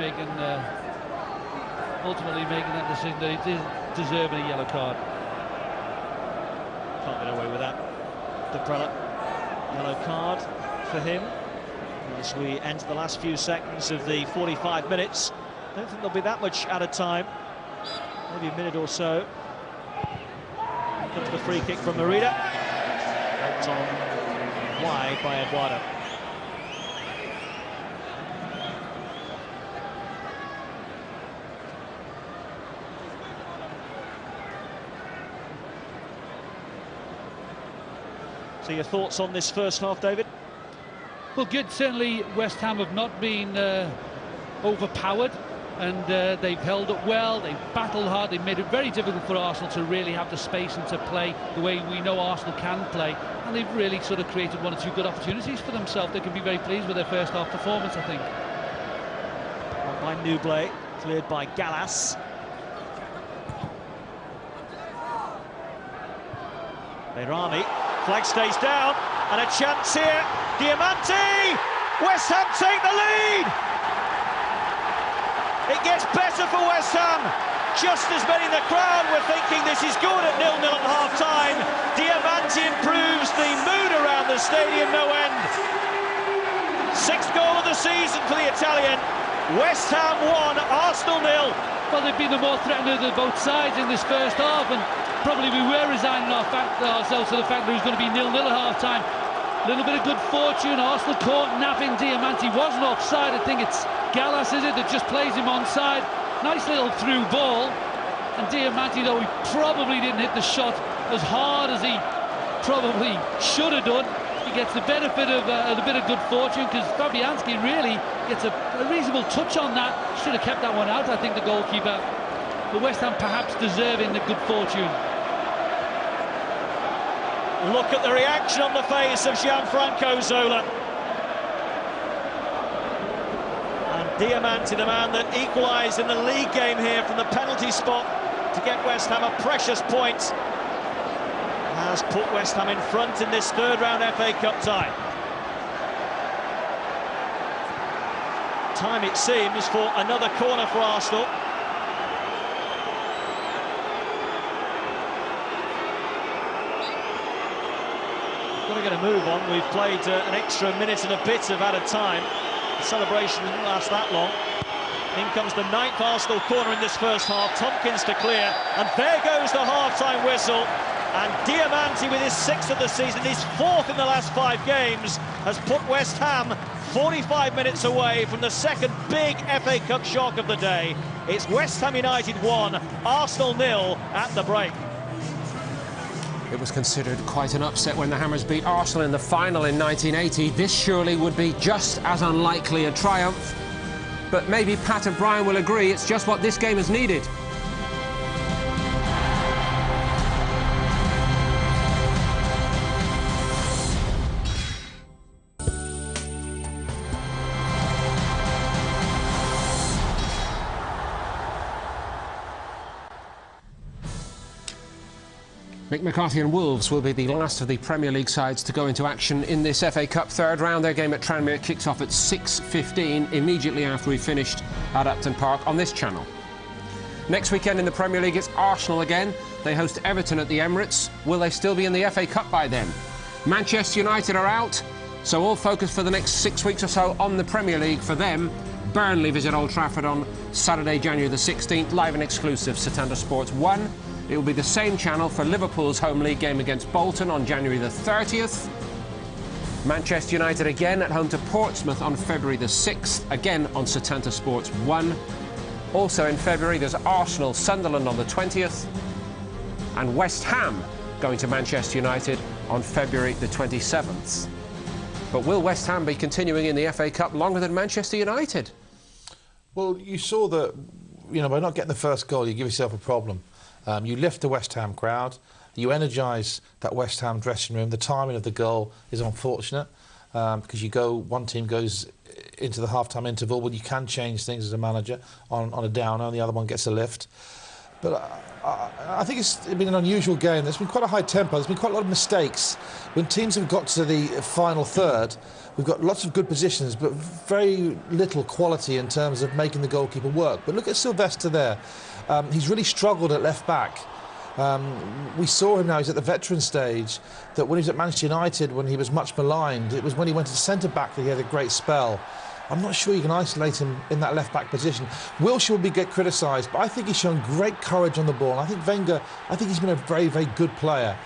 D: ultimately making that decision that he did deserve a yellow card.
C: Can't get away with that. Caprella, yellow card for him. As we enter the last few seconds of the 45 minutes, I don't think there'll be that much out of time. Maybe a minute or so. Comes the free kick from Merida. Helped on wide by Eduardo. So your thoughts on this first half, David?
D: Well, good. Certainly West Ham have not been overpowered, and they've held up well, they've battled hard, they've made it very difficult for Arsenal to really have the space and to play the way we know Arsenal can play, and they've really sort of created one or two good opportunities for themselves. They can be very pleased with their first half performance, I think.
C: One by Nublet, cleared by Gallas. Behrami, flag stays down, and a chance here. Diamanti! West Ham take the lead! It gets better for West Ham. Just as many in the crowd were thinking this is good at 0-0 at half-time. Diamanti improves the mood around the stadium, no end. Sixth goal of the season for the Italian. West Ham 1, Arsenal 0.
D: Well, they've been the more threatening of both sides in this first half, and probably we were resigning ourselves to the fact that it was going to be 0-0 at half-time. A little bit of good fortune. Arsenal caught napping. Diamanti wasn't offside. I think it's Gallas, is it, that just plays him onside. Nice little through ball. And Diamanti, though he probably didn't hit the shot as hard as he probably should have done, he gets the benefit of a bit of good fortune, because Fabianski really gets a reasonable touch on that. Should have kept that one out, I think, the goalkeeper. But West Ham perhaps deserving the good fortune.
C: Look at the reaction on the face of Gianfranco Zola. And Diamanti, the man that equalised in the league game here from the penalty spot to get West Ham a precious point, has put West Ham in front in this third round FA Cup tie. Time, it seems, for another corner for Arsenal. Got to get a move on. We've played an extra minute and a bit of added time. The celebration didn't last that long. In comes the 9th Arsenal corner in this first half. Tompkins to clear, and there goes the half-time whistle. And Diamanti, with his 6th of the season, his 4th in the last 5 games, has put West Ham 45 minutes away from the second big FA Cup shock of the day. It's West Ham United 1, Arsenal 0 at the break.
B: It was considered quite an upset when the Hammers beat Arsenal in the final in 1980. This surely would be just as unlikely a triumph. But maybe Pat and Brian will agree it's just what this game has needed. Mick McCarthy and Wolves will be the last of the Premier League sides to go into action in this FA Cup third round. Their game at Tranmere kicks off at 6:15, immediately after we've finished at Upton Park on this channel. Next weekend in the Premier League, it's Arsenal again. They host Everton at the Emirates. Will they still be in the FA Cup by then? Manchester United are out, so all focus for the next 6 weeks or so on the Premier League for them. Burnley visit Old Trafford on Saturday, January the 16th, live and exclusive, Setanta Sports 1. It will be the same channel for Liverpool's home league game against Bolton on January the 30th. Manchester United again at home to Portsmouth on February the 6th, again on Setanta Sports 1. Also in February, there's Arsenal, Sunderland on the 20th, and West Ham going to Manchester United on February the 27th. But will West Ham be continuing in the FA Cup longer than Manchester United?
A: Well, you saw that, you know, by not getting the first goal, you give yourself a problem. You lift the West Ham crowd, you energise that West Ham dressing room. The timing of the goal is unfortunate because one team goes into the half-time interval, but you can change things as a manager on a downer, and the other one gets a lift. But I think it's been an unusual game. There's been quite a high tempo. There's been quite a lot of mistakes. When teams have got to the final third, we've got lots of good positions, but very little quality in terms of making the goalkeeper work. But look at Sylvester there. He's really struggled at left-back. We saw him now, he's at the veteran stage, that when he was at Manchester United, when he was much maligned, it was when he went to centre-back that he had a great spell. I'm not sure you can isolate him in that left-back position. Wilshere will get criticised, but I think he's shown great courage on the ball. And I think Wenger, he's been a very, very good player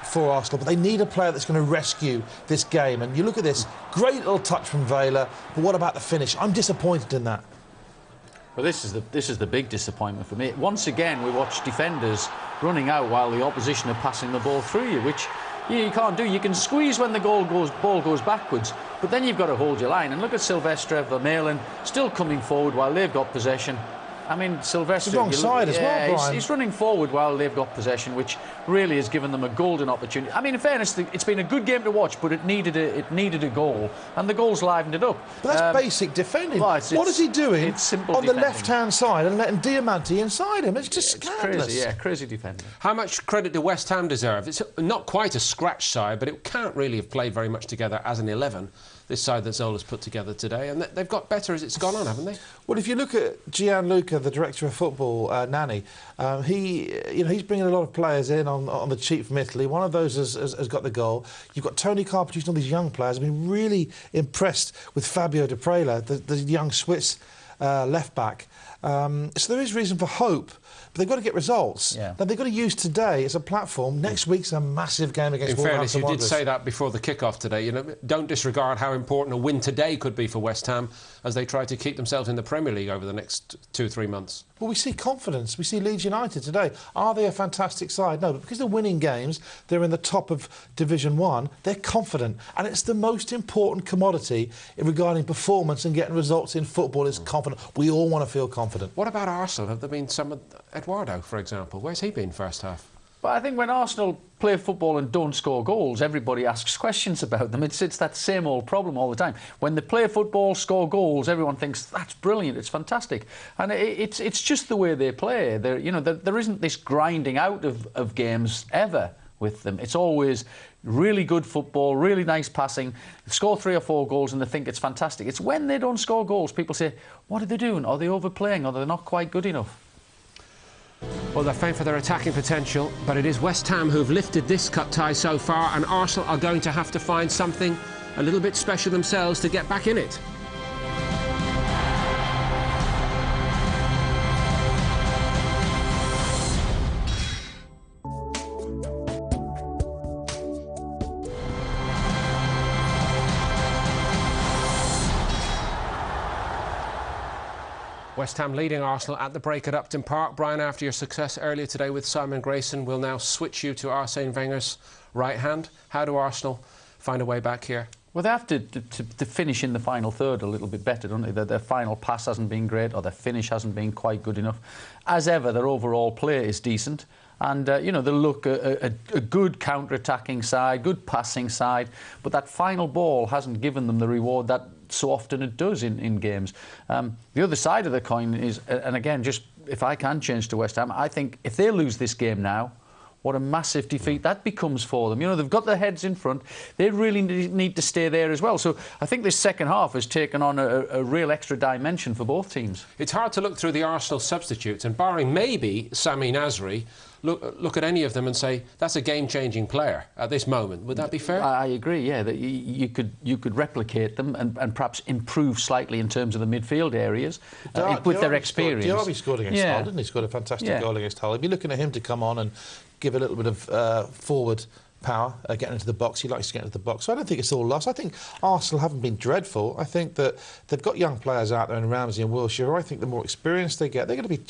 A: for Arsenal, but they need a player that's going to rescue this game. And you look at this, great little touch from Vela, but what about the finish? I'm disappointed in that.
E: Well, this is the big disappointment for me. Once again, we watch defenders running out while the opposition are passing the ball through you, which you can't do. You can squeeze when the ball goes backwards, but then you've got to hold your line. And look at Sylvester Vermaelen still coming forward while they've got possession. I mean, Sylvester...
A: It's the wrong side as well, Brian.
E: He's running forward while they've got possession, which really has given them a golden opportunity. I mean, in fairness, it's been a good game to watch, but it needed a goal, and the goal's livened it up.
A: But that's basic defending.
E: Well,
A: what is he doing
E: it's simple
A: on
E: defending.
A: The left-hand side and letting Diamanti inside him? It's just scandalous.
E: Crazy, crazy defending.
B: How much credit do West Ham deserve? It's not quite a scratch side, but it can't really have played very much together as an 11, this side that Zola's put together today, and they've got better as it's gone on, haven't they?
A: Well, if you look at Gianluca, the director of football, Nani, he's bringing a lot of players in on the cheap from Italy. One of those has got the goal. You've got Tony Carpenter, all these young players. I've been really impressed with Fabio De Prela, the young Swiss left-back. So there is reason for hope, but they've got to get results.
E: Yeah.
A: Now, they've got to use today as a platform. Next week's a massive game against
B: Wolverhampton. In fairness, you did
A: Wanderers.
B: say that before the kick-off today. You know, don't disregard how important a win today could be for West Ham as they try to keep themselves in the Premier League over the next 2 or 3 months.
A: Well, we see confidence. We see Leeds United today. Are they a fantastic side? No, but because they're winning games, they're in the top of Division 1, they're confident. And it's the most important commodity regarding performance and getting results in football is confidence. We all want to feel confident.
B: What about Arsenal? Have there been some... Eduardo, for example, where's he been first half?
E: But I think when Arsenal play football and don't score goals, everybody asks questions about them. It's that same old problem all the time. When they play football, score goals, everyone thinks that's brilliant, it's fantastic, and it's just the way they play. There isn't this grinding out of games ever with them. It's always really good football, really nice passing, score 3 or 4 goals and they think it's fantastic. It's when they don't score goals, people say, what are they doing? Are they overplaying? Are they not quite good enough?
B: Well, they're famed for their attacking potential, but it is West Ham who've lifted this cup tie so far, and Arsenal are going to have to find something a little bit special themselves to get back in it. West Ham leading Arsenal at the break at Upton Park. Brian, after your success earlier today with Simon Grayson, we'll now switch you to Arsene Wenger's right hand. How do Arsenal find a way back here?
E: Well, they have to finish in the final third a little bit better, don't they? Their final pass hasn't been great, or their finish hasn't been quite good enough. As ever, their overall play is decent. And, they look a good counter-attacking side, good passing side, but that final ball hasn't given them the reward that so often it does in games. The other side of the coin is, and again, just if I can change to West Ham, I think if they lose this game now, what a massive defeat that becomes for them. They've got their heads in front. They really need to stay there as well. So I think this second half has taken on a real extra dimension for both teams.
B: It's hard to look through the Arsenal substitutes, and barring maybe Sami Nasri, look at any of them and say that's a game-changing player at this moment. Would that be fair?
E: I agree. Yeah, that you could replicate them and perhaps improve slightly in terms of the midfield areas with their experience.
A: Diaby scored against Hull, didn't he? He scored a fantastic goal against Hull. If you're looking at him to come on and give a little bit of forward power getting into the box. He likes to get into the box. So I don't think it's all lost. I think Arsenal haven't been dreadful. I think that they've got young players out there in Ramsey and Wilshere. I think the more experience they get, they're going to be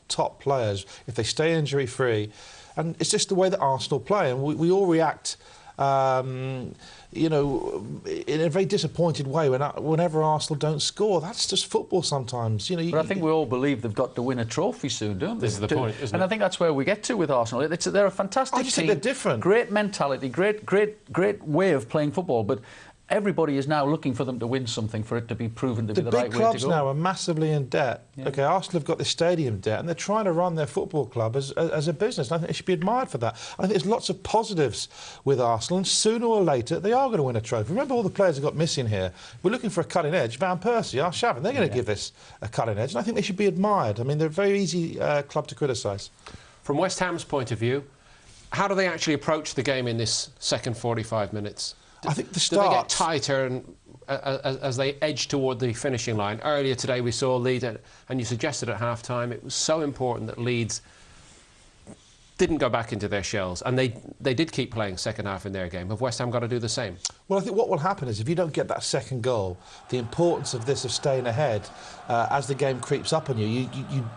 A: top players if they stay injury-free. And it's just the way that Arsenal play. And we all react, you know, in a very disappointed way whenever Arsenal don't score. That's just football sometimes. You know,
E: but I think we all believe they've got to win a trophy soon, don't they?
B: This is the point, isn't it?
E: And I think that's where we get to with Arsenal. They're a fantastic team.
A: I just think they're different.
E: Great mentality, great way of playing football, but everybody is now looking for them to win something for it to be proven to be the right way to go.
A: The big clubs now are massively in debt.
E: Yeah.
A: OK, Arsenal have got the stadium debt and they're trying to run their football club as a business. And I think they should be admired for that. I think there's lots of positives with Arsenal and sooner or later they are going to win a trophy. Remember all the players who got missing here? We're looking for a cutting edge. Van Persie, Arshavin, they're going to give this a cutting edge and I think they should be admired. I mean, they're a very easy club to criticise.
B: From West Ham's point of view, how do they actually approach the game in this second 45 minutes?
A: I think the start...
B: Do they get tighter and, as they edge toward the finishing line? Earlier today we saw Leeds, and you suggested at half-time it was so important that Leeds didn't go back into their shells, and they did keep playing second half in their game. Have West Ham got to do the same? Well,
A: I think what will happen is if you don't get that second goal, the importance of this of staying ahead as the game creeps up on you,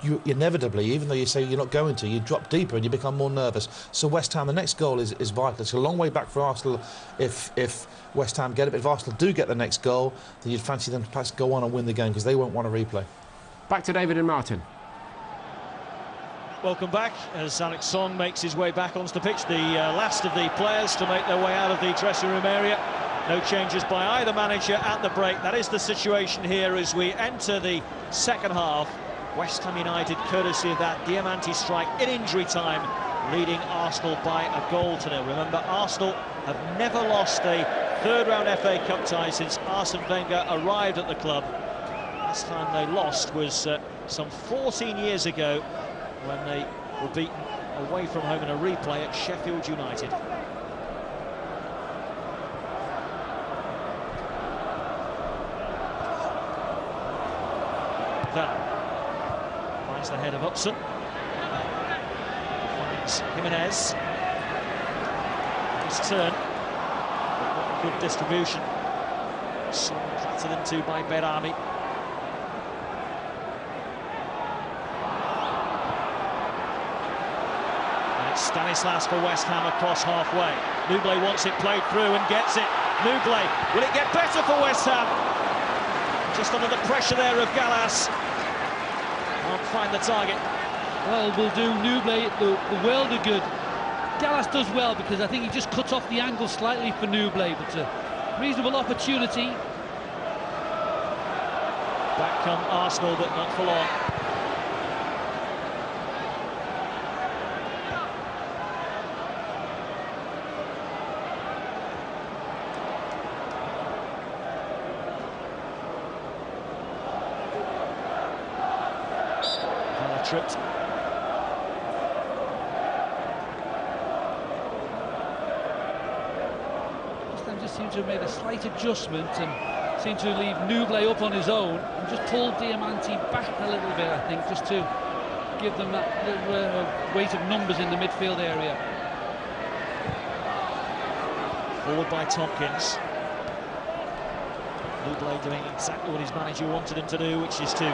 A: you inevitably, even though you say you're not going to, you drop deeper and you become more nervous. So West Ham, the next goal is vital. It's a long way back for Arsenal if West Ham get it. But if Arsenal do get the next goal, then you'd fancy them to perhaps go on and win the game because they won't want to replay.
B: Back to David and Martin.
C: Welcome back as Alex Song makes his way back onto the pitch, the last of the players to make their way out of the dressing room area. No changes by either manager at the break. That is the situation here as we enter the second half. West Ham United, courtesy of that Diamanti strike in injury time, leading Arsenal by a goal to nil. Remember, Arsenal have never lost a third-round FA Cup tie since Arsene Wenger arrived at the club. Last time they lost was some 14 years ago, when they were beaten away from home in a replay at Sheffield United. That finds the head of Upson. Finds Jimenez. His turn. Good distribution. Clattered into by Berami. Stanislas for West Ham across halfway. Nublet wants it played through and gets it. Nublet, will it get better for West Ham? Just under the pressure there of Gallas. Can't find the target.
D: Well, we'll do Nublet the world of good. Gallas does well because I think he just cuts off the angle slightly for Nublet, but a reasonable opportunity.
C: Back come Arsenal, but not for long. Tripped.
D: They just seem to have made a slight adjustment and seem to leave Nublet up on his own and just pull Diamanti back a little bit, I think, just to give them that little weight of numbers in the midfield area.
C: Forward by Tompkins. Nublet doing exactly what his manager wanted him to do, which is to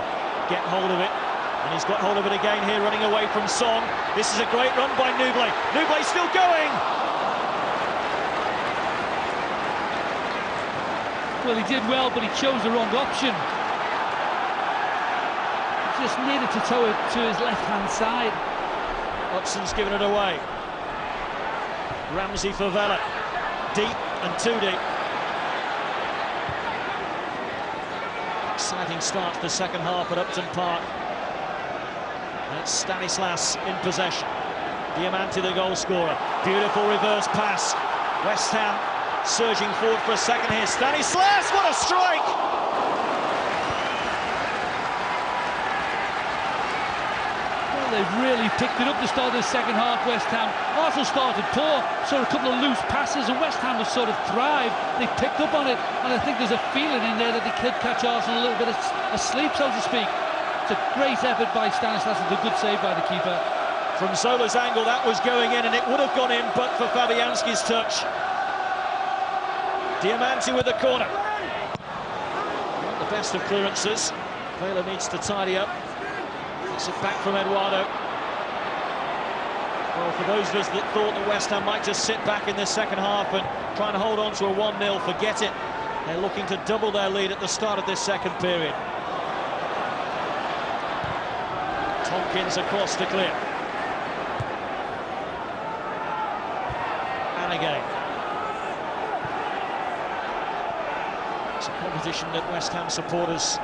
C: get hold of it. And he's got hold of it again here, running away from Song. This is a great run by Nublet. Nublet's still going!
D: Well, he did well, but he chose the wrong option. He just needed to tow it to his left-hand side.
C: Upson's given it away. Ramsey for Vela. Deep and too deep. Exciting start to the second half at Upton Park. It's Stanislas in possession. Diamanti, the goal scorer. Beautiful reverse pass. West Ham surging forward for a second here. Stanislas, what a strike!
D: Well, they've really picked it up the start of the second half, West Ham. Arsenal started poor, saw a couple of loose passes, and West Ham have sort of thrived. They picked up on it, and I think there's a feeling in there that they could catch Arsenal a little bit asleep, so to speak. It's a great effort by Stanislas and a good save by the keeper.
C: From Zola's angle, that was going in, and it would have gone in, but for Fabianski's touch. Diamanti with the corner. Not the best of clearances. Vela needs to tidy up. Gets it back from Eduardo. Well, for those of us that thought that West Ham might just sit back in this second half and try and hold on to a 1-0, forget it. They're looking to double their lead at the start of this second period. Tompkins across to clear. And again. It's a competition that West Ham supporters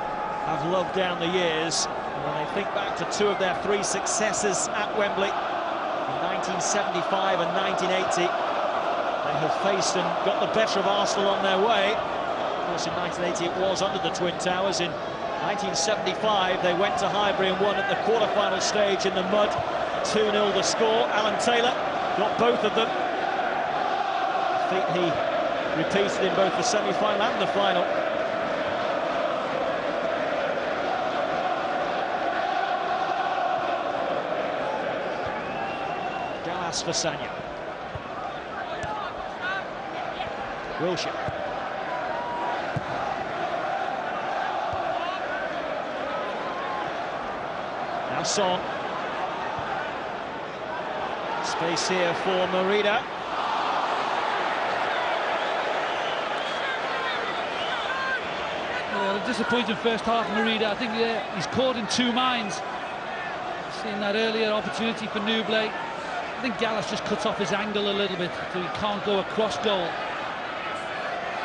C: have loved down the years. And when they think back to 2 of their 3 successes at Wembley, in 1975 and 1980, they have faced and got the better of Arsenal on their way. Of course, in 1980 it was under the Twin Towers. In 1975 they went to Highbury and won at the quarter-final stage in the mud. 2-0 the score. Alan Taylor got both of them. I think he repeated in both the semi-final and the final. Gallas for Sagna. Wilshere. Now Son. Space here for Merida.
D: Well, a disappointing first half, Merida. I think he's caught in 2 minds. Seen that earlier opportunity for Nublet. I think Gallas just cuts off his angle a little bit, so he can't go across goal.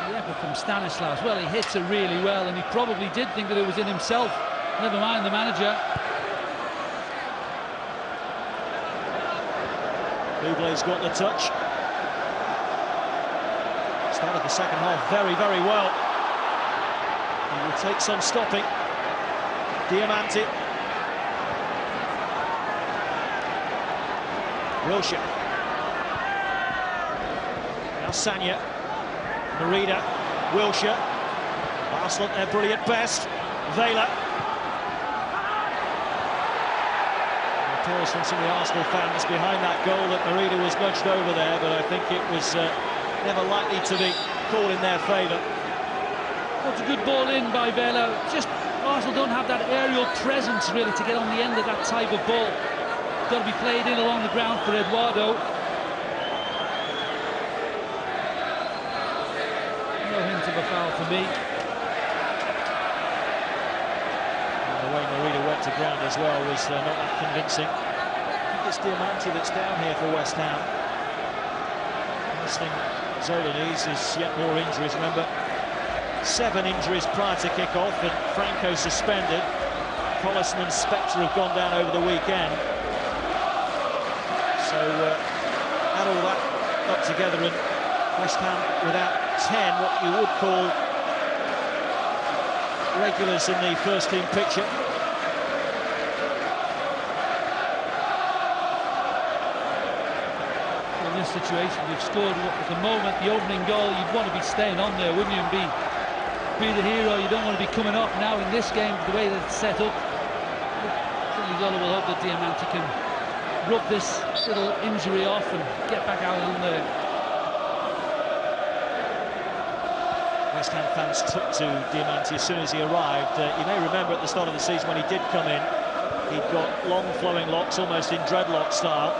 D: The effort from Stanislas, well, he hits it really well, and he probably did think that it was in himself. Never mind the manager.
C: Nublet's got the touch. Started the second half very, very well. He will take some stopping. Diamanti. Wilshere. Now Sagna. Merida. Wilshere. Arsenal at their brilliant best. Vela. Applause from some of the Arsenal fans behind that goal that Merida was nudged over there, but I think it was never likely to be called in their favour.
D: What's a good ball in by Vela. Just Arsenal don't have that aerial presence really to get on the end of that type of ball. Got to be played in along the ground for Eduardo. No hint of a foul for me.
C: And the way Merida went to ground as well was not that convincing. I think it's Diamanti that's down here for West Ham. Last thing Zola needs is yet more injuries. Remember, 7 injuries prior to kick-off, and Franco suspended. Collison and Spector have gone down over the weekend. So add all that up together, and West Ham without 10, what you would call regulars in the first team picture.
D: In this situation, you've scored at the moment, the opening goal, you'd want to be staying on there, wouldn't you, and be the hero. You don't want to be coming off now in this game, the way that it's set up. Certainly Zola will hope that Diamanti can rub this little injury off and get back out on there.
C: West Ham fans took to Diamanti as soon as he arrived. You may remember at the start of the season when he did come in, he'd got long flowing locks, almost in dreadlock style,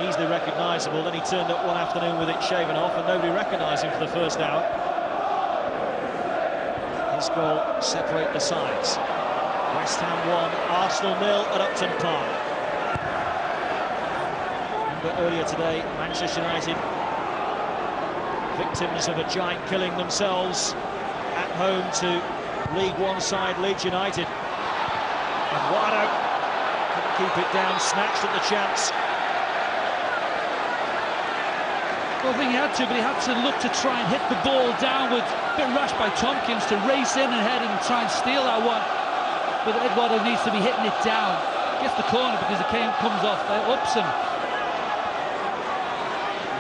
C: easily recognisable. Then he turned up one afternoon with it shaven off and nobody recognised him for the first hour. His goal separate the sides. West Ham 1, Arsenal 0 at Upton Park. Earlier today, Manchester United, victims of a giant killing themselves at home to League One side Leeds United. Eduardo couldn't keep it down, snatched at the chance.
D: Well, I think he had to, but he had to look to try and hit the ball downwards. A bit rushed by Tompkins to race in ahead and try and steal that one. But Eduardo needs to be hitting it down. Gets the corner because it comes off Upson.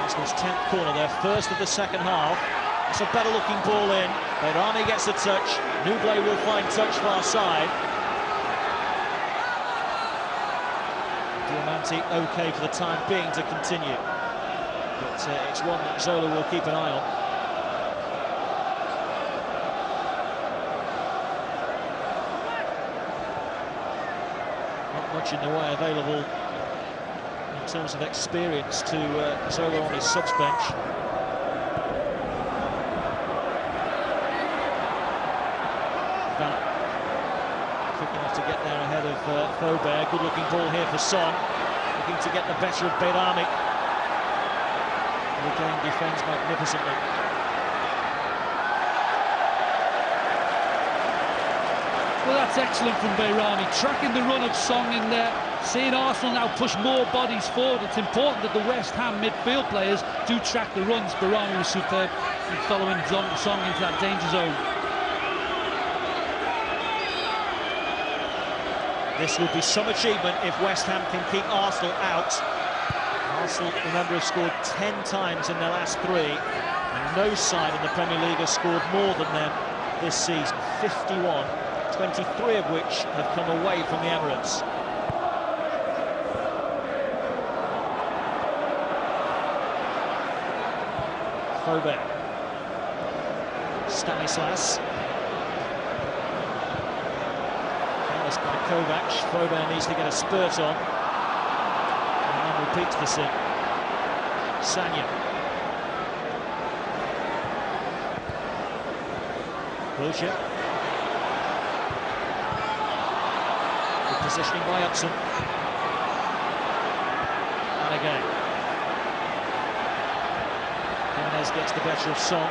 C: Arsenal's 10th corner, their first of the second half. It's a better looking ball in. Behrami gets a touch. Nublet will find touch far side. Diamante okay for the time being to continue. But it's one that Zola will keep an eye on. Not much in the way available in terms of experience to Zola on his subs bench. Quick enough to get there ahead of Faubert. Good looking ball here for Son, looking to get the better of Behrami. Again defends magnificently.
D: Well, that's excellent from Behrami, tracking the run of Song in there, seeing Arsenal now push more bodies forward. It's important that the West Ham midfield players do track the runs. Behrami was superb in following Song into that danger zone.
C: This would be some achievement if West Ham can keep Arsenal out. Arsenal, remember, have scored 10 times in their last 3, and no side in the Premier League has scored more than them this season. 51, 23 of which have come away from the Emirates. Faubert. Stanislas. Careless by Kovac. Faubert needs to get a spurt on. And then repeats the scene. Sagna. Wilshere. Good positioning by Upson. And again. Jimenez gets the better of Son.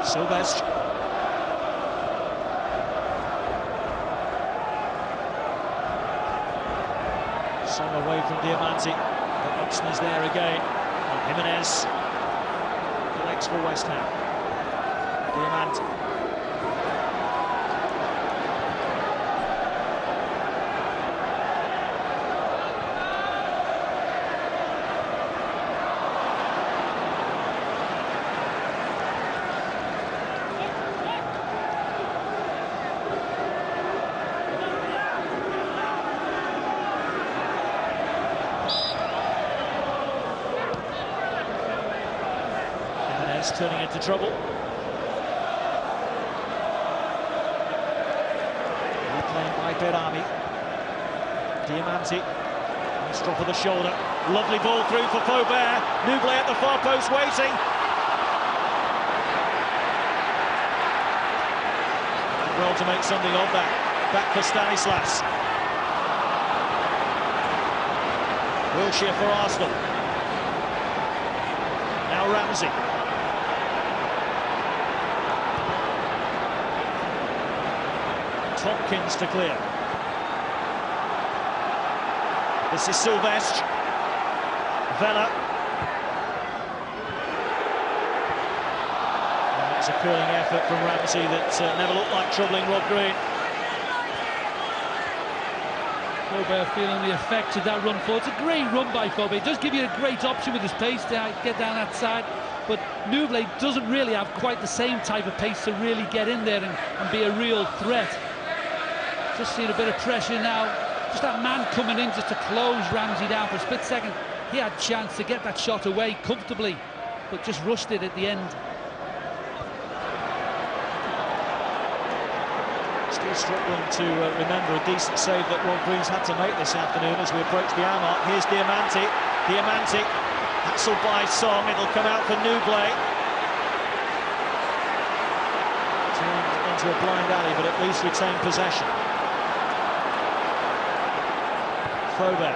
C: Silvestre. Song away from Diamante, but Upson is there again. And Jimenez collects for West Ham. Diamante. Turning into trouble. Replaying by Behrami. Diamante. Nice drop of the shoulder. Lovely ball through for Faubert. Nublet at the far post waiting. Well to make something of that. Back for Stanislas. Wilshere for Arsenal. Now Ramsey. Tompkins to clear. This is Silvestre. Vela. And it's a curling effort from Ramsey that never looked like troubling Rob Green.
D: Faubert feeling the effects of that run forward. It's a great run by Faubert. It does give you a great option with his pace to get down that side. But Nublet doesn't really have quite the same type of pace to really get in there and be a real threat. Just seeing a bit of pressure now. Just that man coming in just to close Ramsey down for a split second. He had a chance to get that shot away comfortably, but just rushed it at the end.
C: Still struggling to remember a decent save that Rob Green's had to make this afternoon as we approach the hour mark. Here's Diamante. Diamante, hassled by Song. It'll come out for Nublet. Turned into a blind alley, but at least retained possession. Faubert.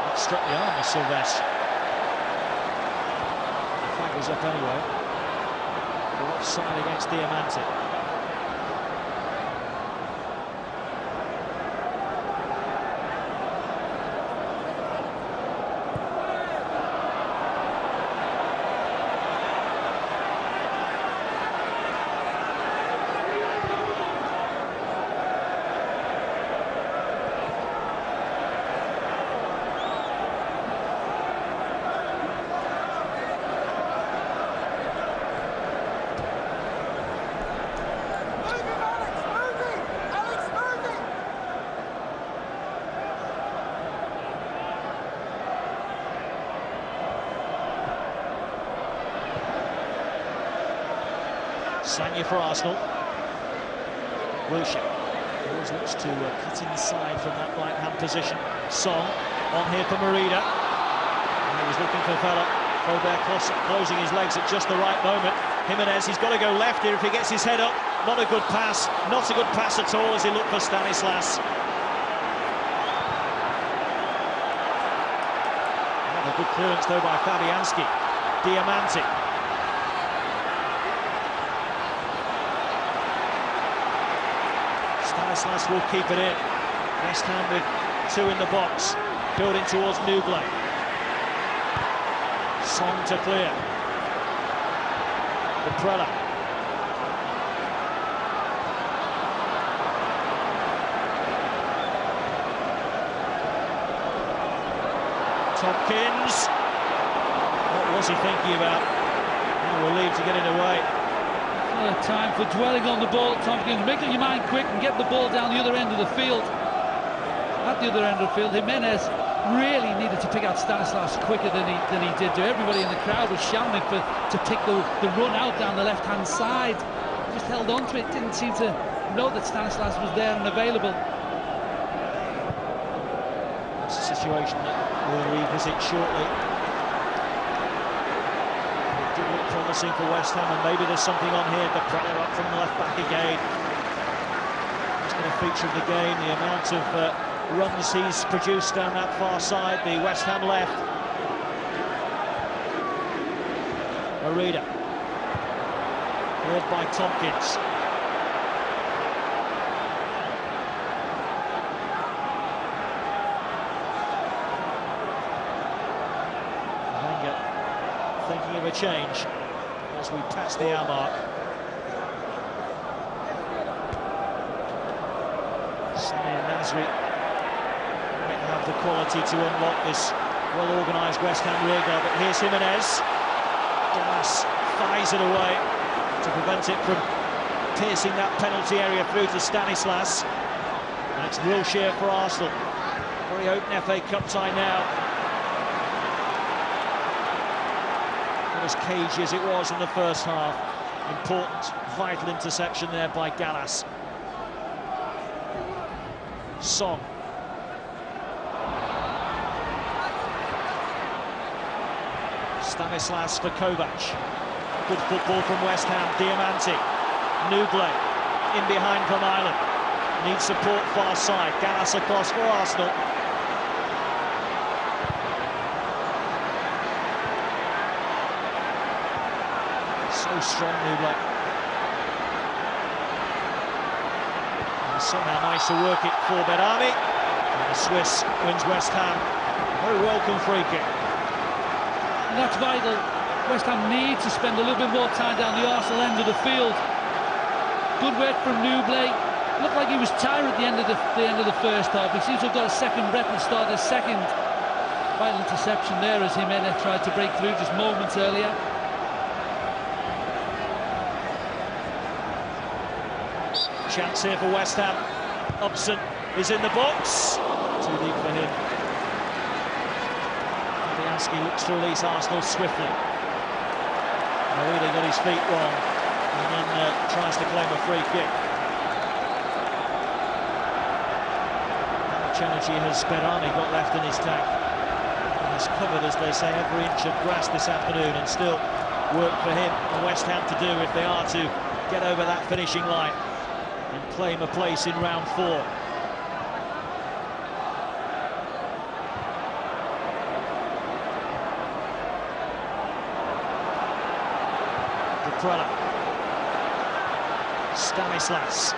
C: That struck the arm of Silvestre. The flag was up anyway. For offside against Diamante. Sagna for Arsenal. Wilshere always looks to cut inside from that right-hand position. Song on here for Merida. And he was looking for Vela. Colbert closing his legs at just the right moment. Jimenez, he's got to go left here if he gets his head up. Not a good pass. Not a good pass at all as he looked for Stanislas. Another good clearance though by Fabianski. Diamanti. Stanislas will keep it in. West Ham with two in the box, building towards Newblay. Song to clear. Prela. Tompkins. What was he thinking about? Now relieved to get it away.
D: Time for dwelling on the ball. Tompkins, make up your mind quick and get the ball down the other end of the field. At the other end of the field, Jimenez really needed to pick out Stanislas quicker than he did do. Everybody in the crowd was shouting to pick the run out down the left-hand side. He just held on to it, didn't seem to know that Stanislas was there and available.
C: It's a situation that we'll revisit shortly. It did look promising for West Ham, and maybe there's something on here. The pressure up from the left back again. It's been a feature of the game, the amount of runs he's produced down that far side, the West Ham left. Merida, led by Tompkins. Wenger thinking of a change as we pass the hour mark. Samir Nasri have the quality to unlock this well-organised West Ham rearguard, but here's Jimenez. Gallas fires it away to prevent it from piercing that penalty area through to Stanislas. And it's Wilshere for Arsenal. Very open FA Cup tie now. Not as cagey as it was in the first half. Important, vital interception there by Gallas. Song. Stanislas for Kovac. Good football from West Ham. Diamanti. Newblay in behind from Ireland. Needs support far side. Gallas across for Arsenal. So strong, Newblay. And somehow managed to work it for Berami. And the Swiss wins West Ham. Very welcome free kick.
D: And that's vital. West Ham need to spend a little bit more time down the Arsenal end of the field. Good work from Newblay. Looked like he was tired at the end of the first half. He seems to have got a second breath and started a second. Vital interception there as Jimenez tried to break through just moments earlier.
C: Chance here for West Ham. Upson is in the box. Too deep for him. Fabianski looks to release Arsenal swiftly. Merida got his feet wrong and then tries to claim a free kick. How much energy has Berami got left in his tank? And he's covered, as they say, every inch of grass this afternoon, and still work for him and West Ham to do if they are to get over that finishing line and claim a place in round 4. Prela. Stanislas.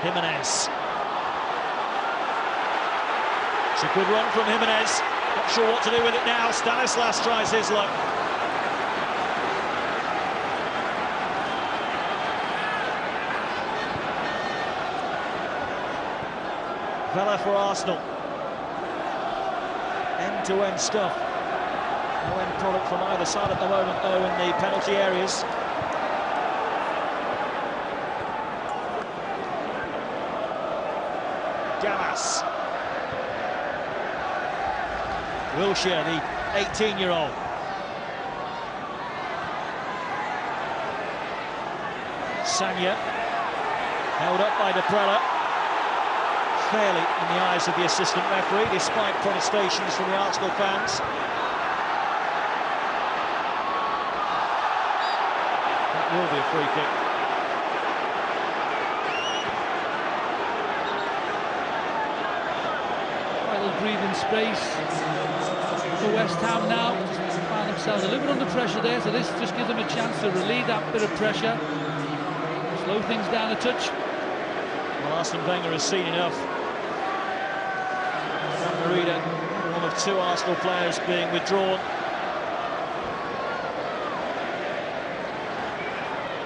C: Jimenez. It's a good run from Jimenez. Not sure what to do with it now. Stanislas tries his luck. Vela for Arsenal. End-to-end stuff. No end product from either side at the moment, though, in the penalty areas. Gallas. Wilshere, the 18-year-old. Sanya, held up by Deprella, fairly in the eyes of the assistant referee, despite protestations from the Arsenal fans. That will be a free kick.
D: Quite a little breathing space for West Ham now. Find themselves a little bit under pressure there, so this just gives them a chance to relieve that bit of pressure, slow things down a touch.
C: Well, Arsene Wenger has seen enough. Marida, one of two Arsenal players being withdrawn.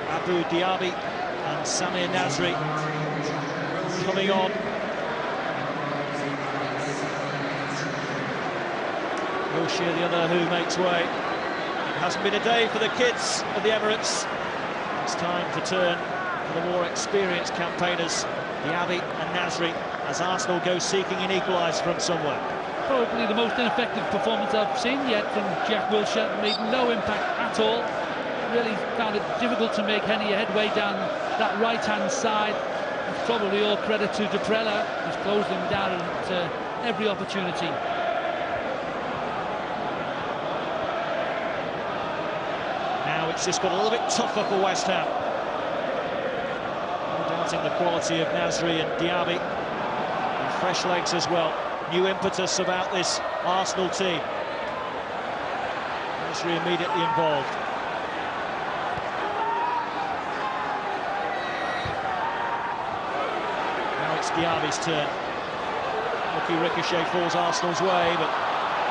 C: Abu Diaby and Samir Nasri coming on. Wilshere, the other who makes way. It hasn't been a day for the kids of the Emirates. It's time to turn for the more experienced campaigners, Diaby and Nasri, as Arsenal go seeking an equaliser from somewhere.
D: Probably the most ineffective performance I've seen yet from Jack Wilshere. Made no impact at all. Really found it difficult to make any headway down that right-hand side. It's probably all credit to Deprella, who's closed him down at every opportunity.
C: Now it's just got a little bit tougher for West Ham. No doubting the quality of Nasri and Diaby. And fresh legs as well. New impetus about this Arsenal team. Nasri immediately involved. Now it's Diaby's turn. Lucky ricochet falls Arsenal's way, but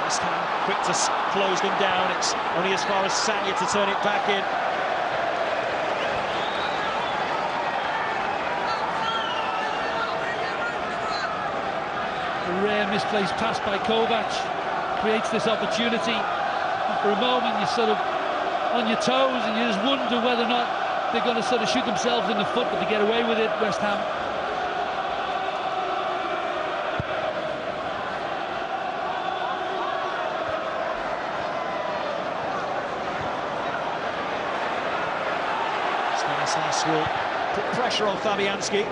C: West Ham quick to close them down. It's only as far as Sanya to turn it back in.
D: A rare misplaced pass by Kovac creates this opportunity. For a moment you're sort of on your toes and you just wonder whether or not they're going to sort of shoot themselves in the foot, but they get away with it, West Ham.
C: Stanislas will put pressure on Fabianski.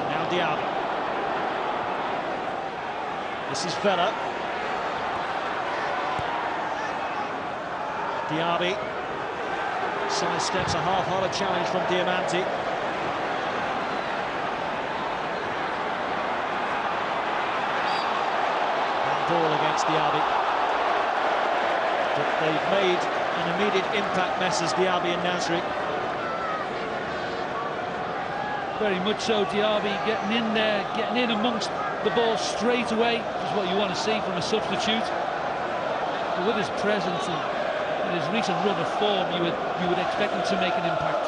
C: Now Diaby. This is Vela. Diaby sidesteps a half-hearted challenge from Diamanti. And ball against Diaby. But they've made an immediate impact messes, Diaby and Nasri.
D: Very much so, Diaby getting in there, getting in amongst the ball straight away, which is what you want to see from a substitute. But with his presence and his recent run of form, you would expect him to make an impact.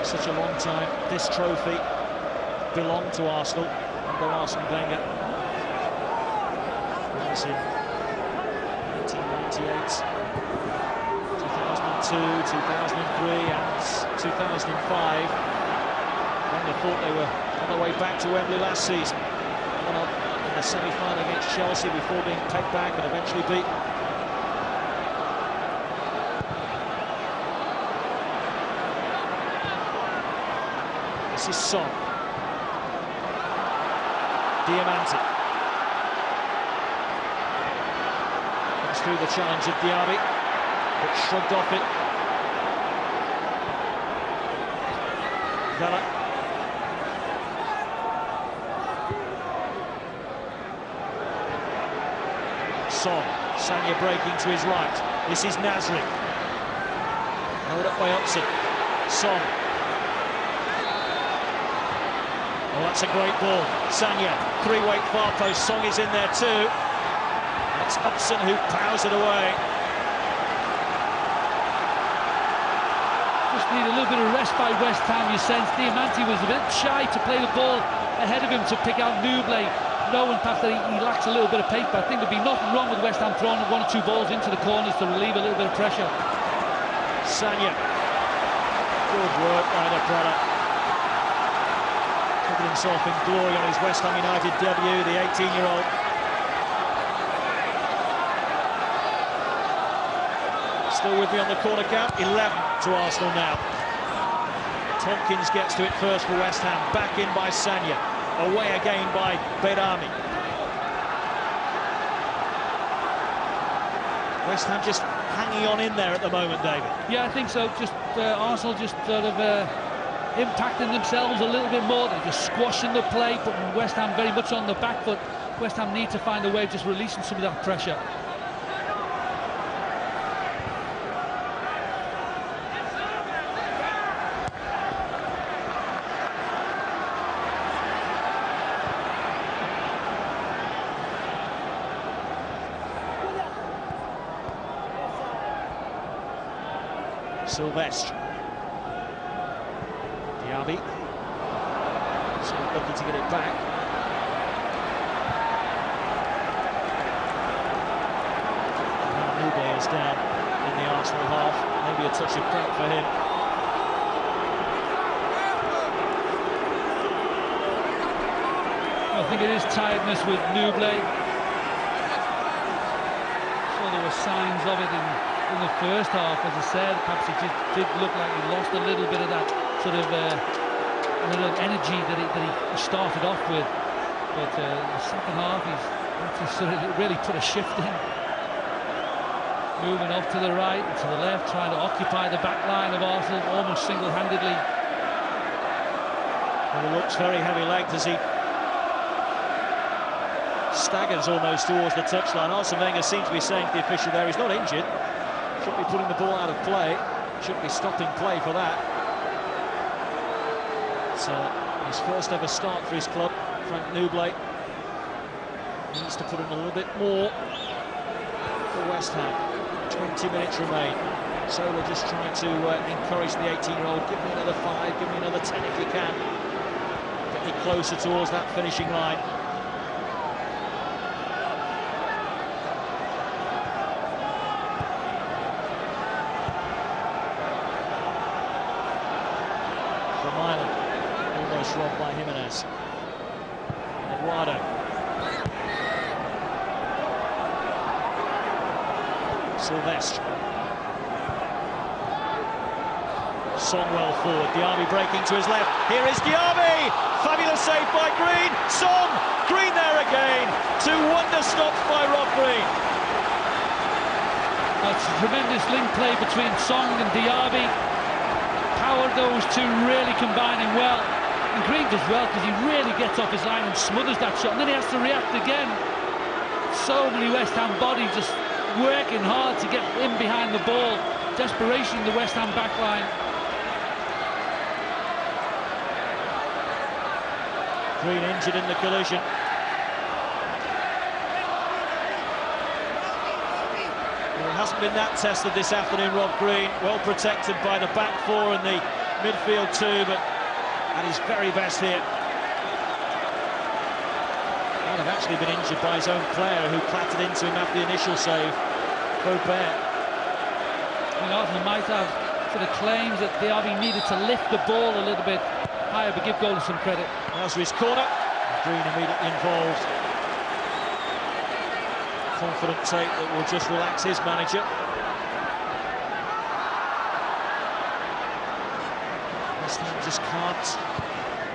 C: Such a long time, this trophy belonged to Arsenal under Arsene Wenger. That was in 1998, 2002, 2003 and 2005. Wenger thought they were on their way back to Wembley last season. Won up in the semi-final against Chelsea before being pegged back and eventually beaten. This is Son. Diamanti. Comes through the challenge of Diaby, but shrugged off it. Vela. Son. Sanya breaking to his right. This is Nasri. Held up by Upson. Son. Oh, that's a great ball. Sanya, three-weight far post. Song is in there too. It's Upson who plows it away.
D: Just need a little bit of rest by West Ham, you sense. Diamanti was a bit shy to play the ball ahead of him to pick out Nublé, knowing perhaps that he lacks a little bit of pace, but I think there'd be nothing wrong with West Ham throwing one or two balls into the corners to relieve a little bit of pressure.
C: Sanya. Good work by the Prada. Putting himself in glory on his West Ham United debut, the 18-year-old. Still with me on the corner count, 11 to Arsenal now. Tompkins gets to it first for West Ham, back in by Sanya, away again by Behrami. West Ham just hanging on in there at the moment, David.
D: Yeah, I think so. Just Arsenal just sort of impacting themselves a little bit more. They're just squashing the play, putting West Ham very much on the back foot. West Ham need to find a way of just releasing some of that pressure.
C: Sylvestre. Diaby. So looking to get it back. Now Nubé is down in the Arsenal half. Maybe a touch of cramp for him.
D: I think it is tiredness with Nubé. So there were signs of it in the first half, as I said. Perhaps it did look like he lost a little bit of that sort of energy that he started off with. But the second half, he's sort of really put a shift in. Moving up to the right and to the left, trying to occupy the back line of Arsenal almost single-handedly.
C: Well, he looks very heavy-legged as he staggers almost towards the touchline. Arsene Wenger seems to be saying to the official there he's not injured. Shouldn't be putting the ball out of play. Shouldn't be stopping play for that. It's his first ever start for his club. Frank Nubé needs to put in a little bit more for West Ham. 20 minutes remain. So we're just trying to encourage the 18-year-old. Give me another 5, give me another 10 if you can. Get me closer towards that finishing line. Almost robbed by Jimenez. Eduardo. Sylvestre. Song well forward. Diaby breaking to his left. Here is Diaby. Fabulous save by Green. Song. Green there again. 2 wonder stops by Rob Green.
D: That's a tremendous link play between Song and Diaby. Power those two really combining well. And Green does well because he really gets off his line and smothers that shot, and then he has to react again. So many West Ham bodies just working hard to get in behind the ball. Desperation in the West Ham back line.
C: Green injured in the collision. Well, it hasn't been that tested this afternoon, Rob Green. Well protected by the back four and the midfield too, but at his very best here. Might have actually been injured by his own player who clattered into him after the initial save. Gobert.
D: Arsenal might have sort of claims that Diaby needed to lift the ball a little bit higher, but give Golan some credit.
C: Now's his corner. Green immediately involved. Confident take that will just relax his manager. West Ham just can't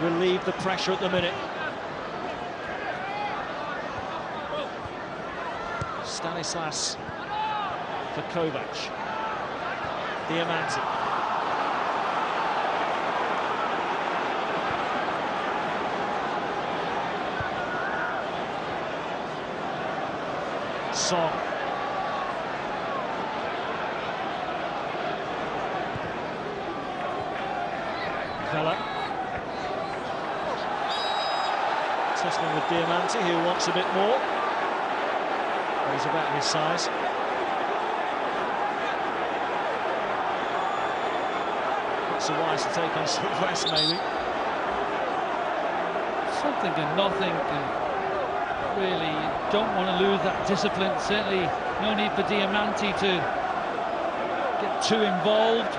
C: relieve the pressure at the minute. Stanislas for Kovac. Diamanti. Song. Vela. Tussling with Diamanti, who wants a bit more. He's about his size. Not so wise to take on Sylvestre, maybe.
D: Something and nothing, and really don't want to lose that discipline. Certainly no need for Diamanti to get too involved.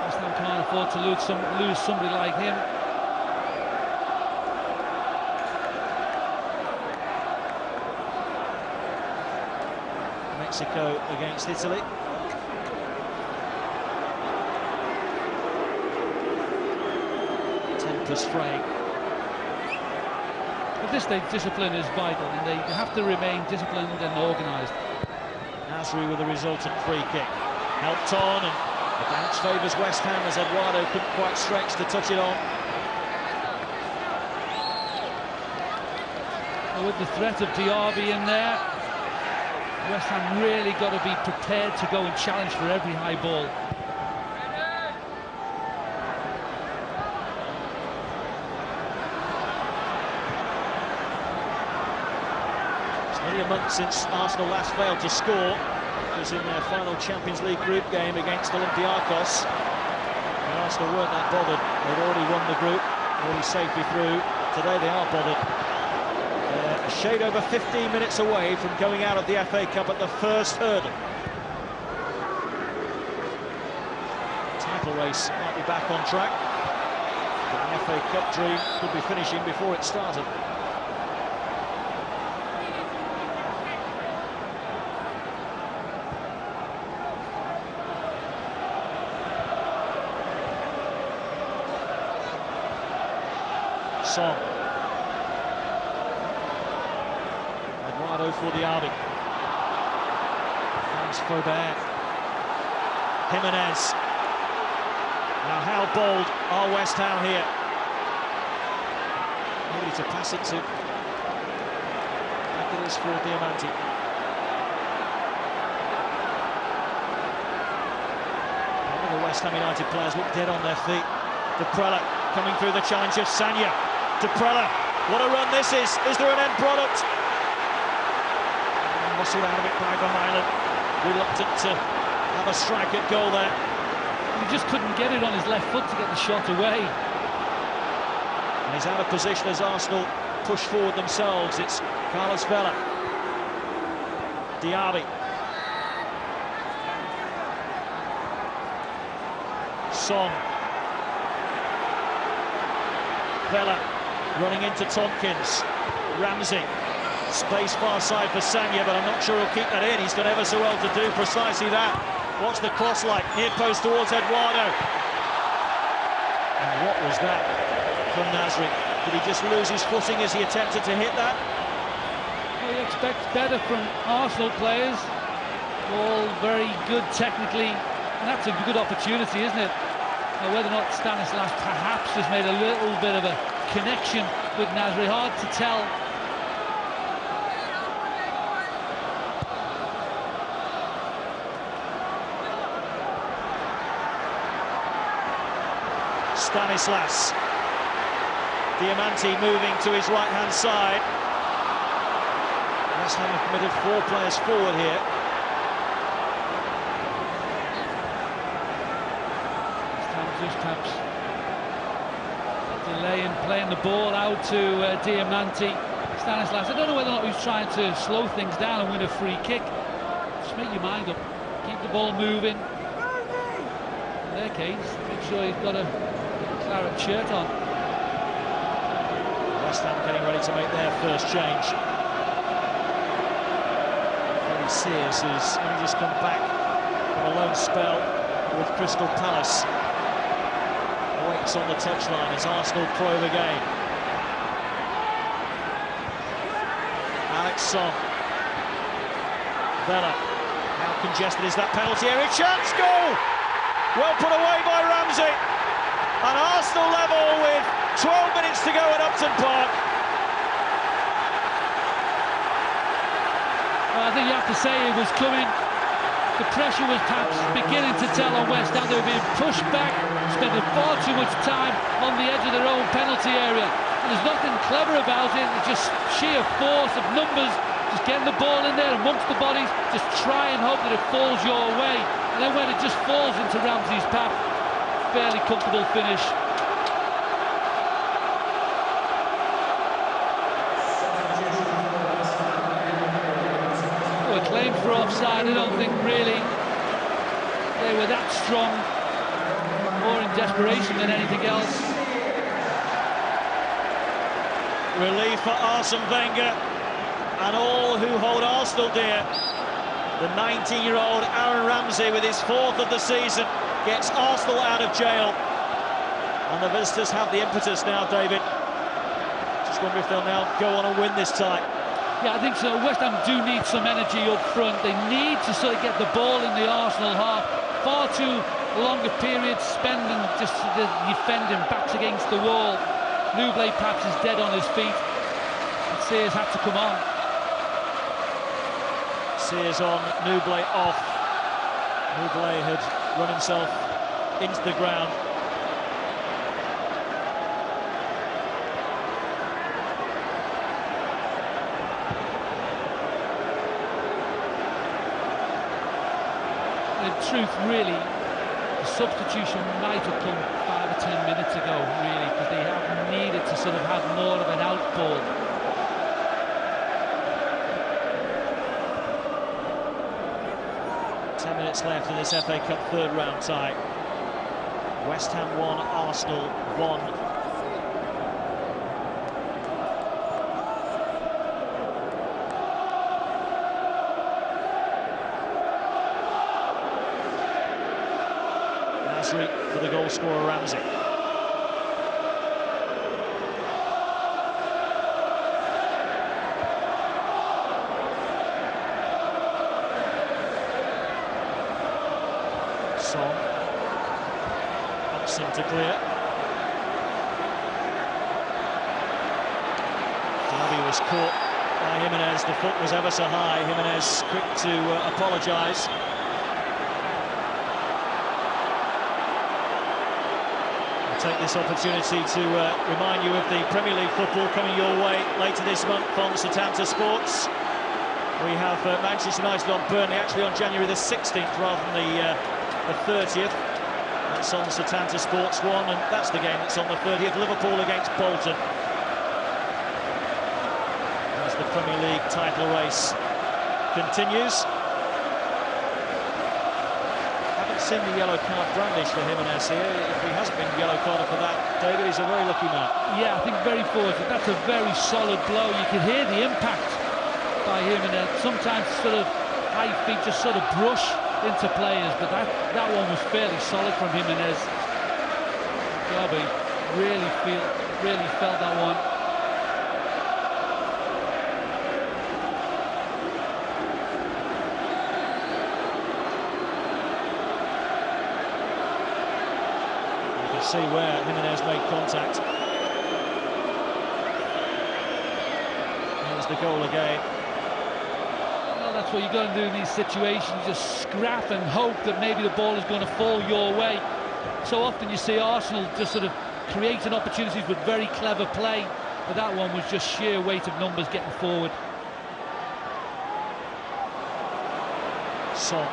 D: West Ham can't afford to lose somebody like him.
C: Mexico against Italy. Tempers fraying.
D: At this stage, discipline is vital, and they have to remain disciplined and organised.
C: Nasri with a resultant free kick. Helped on, and the bounce favours West Ham as Eduardo couldn't quite stretch to touch it on.
D: With the threat of Diaby in there, West Ham really got to be prepared to go and challenge for every high ball.
C: It's nearly a month since Arsenal last failed to score. It was in their final Champions League group game against Olympiacos. And Arsenal weren't that bothered. They'd already won the group, already safely through. Today they are bothered. They're a shade over 15 minutes away from going out of the FA Cup at the first hurdle. Title race might be back on track, but the FA Cup dream could be finishing before it started. Son. Eduardo for Diaby. Thanks Faubert. Jimenez. Now how bold are West Ham here? Nobody to pass it to. Back it is for Diamanti. One of the West Ham United players look dead on their feet. Deprella coming through the challenge of Sanya. Deprella, what a run this is! Is there an end product? Muscled out of it by Vermaelen. Reluctant to have a strike at goal there.
D: He just couldn't get it on his left foot to get the shot away.
C: And he's out of position as Arsenal push forward themselves. It's Carlos Vela. Diaby. Son. Vela running into Tompkins. Ramsey. Space far side for Sanya, but I'm not sure he'll keep that in. He's done ever so well to do precisely that. What's the cross like? Near post towards Eduardo. And what was that from Nasri? Did he just lose his footing as he attempted to hit that?
D: Well, you expect better from Arsenal players. All very good technically, and that's a good opportunity, isn't it? Now, whether or not Stanislas perhaps has made a little bit of a connection with Nasri, hard to tell.
C: Stanislas. Diamanti moving to his right-hand side. West Ham have committed 4 players forward here.
D: Just perhaps delay in playing the ball out to Diamanti. Stanislas, I don't know whether or not he's trying to slow things down and win a free kick. Just make your mind up. Keep the ball moving. In their case, make sure he's got a claret shirt on.
C: West Ham getting ready to make their first change. Ferry Sears, who's only just come back from a loan spell with Crystal Palace, waits on the touchline as Arsenal probe again. Alex Son. Vela. How congested is that penalty area? Chance, goal! Well put away by Ramsey. And Arsenal level with 12 minutes to go at Upton Park.
D: Well, I think you have to say it was coming. The pressure was perhaps beginning to tell on West Ham. They were being pushed back, spending far too much time on the edge of their own penalty area. And there's nothing clever about it. It's just sheer force of numbers, just getting the ball in there amongst the bodies, just try and hope that it falls your way. And then when it just falls into Ramsey's path, fairly comfortable finish. Claimed for offside, I don't think really they were that strong. more in desperation than anything else.
C: Relief for Arsene Wenger and all who hold Arsenal dear. The 19-year-old Aaron Ramsey, with his 4th of the season, gets Arsenal out of jail. And the visitors have the impetus now, David. Just wonder if they'll now go on and win this tie.
D: Yeah, I think so. West Ham do need some energy up front. They need to sort of get the ball in the Arsenal half. Far too longer periods spending just defending backs against the wall. Nublet perhaps is dead on his feet. And Sears had to come on.
C: Sears on, Nublet off. Nublet had run himself into the ground.
D: In truth, really, the substitution might have come 5 or 10 minutes ago, really, because they have needed to sort of have more of an outball.
C: 10 minutes left in this FA Cup 3rd round tie. West Ham 1, Arsenal 1. For the goal scorer Ramsey. Son Hudson to clear. Diaby was caught by Jimenez. The foot was ever so high. Jimenez quick to apologise. Take this opportunity to remind you of the Premier League football coming your way later this month on Setanta Sports. We have Manchester United on Burnley, actually on January the 16th rather than the 30th. That's on Setanta Sports 1, and that's the game that's on the 30th. Liverpool against Bolton. As the Premier League title race continues. Seen the yellow card brandished for Jimenez here. If he hasn't been yellow carded for that, David, he's a very lucky man. Yeah, I think very fortunate. That's a very solid blow. You can hear the impact by Jimenez. Sometimes sort of high feet just sort of brush into players, but that one was fairly solid from Jimenez. Derby really felt that one. See where Jimenez made contact. Here's the goal again.
D: Well, that's what you've got to do in these situations, just scrap and hope that maybe the ball is going to fall your way. So often you see Arsenal just sort of creating opportunities with very clever play, but that one was just sheer weight of numbers getting forward.
C: Son.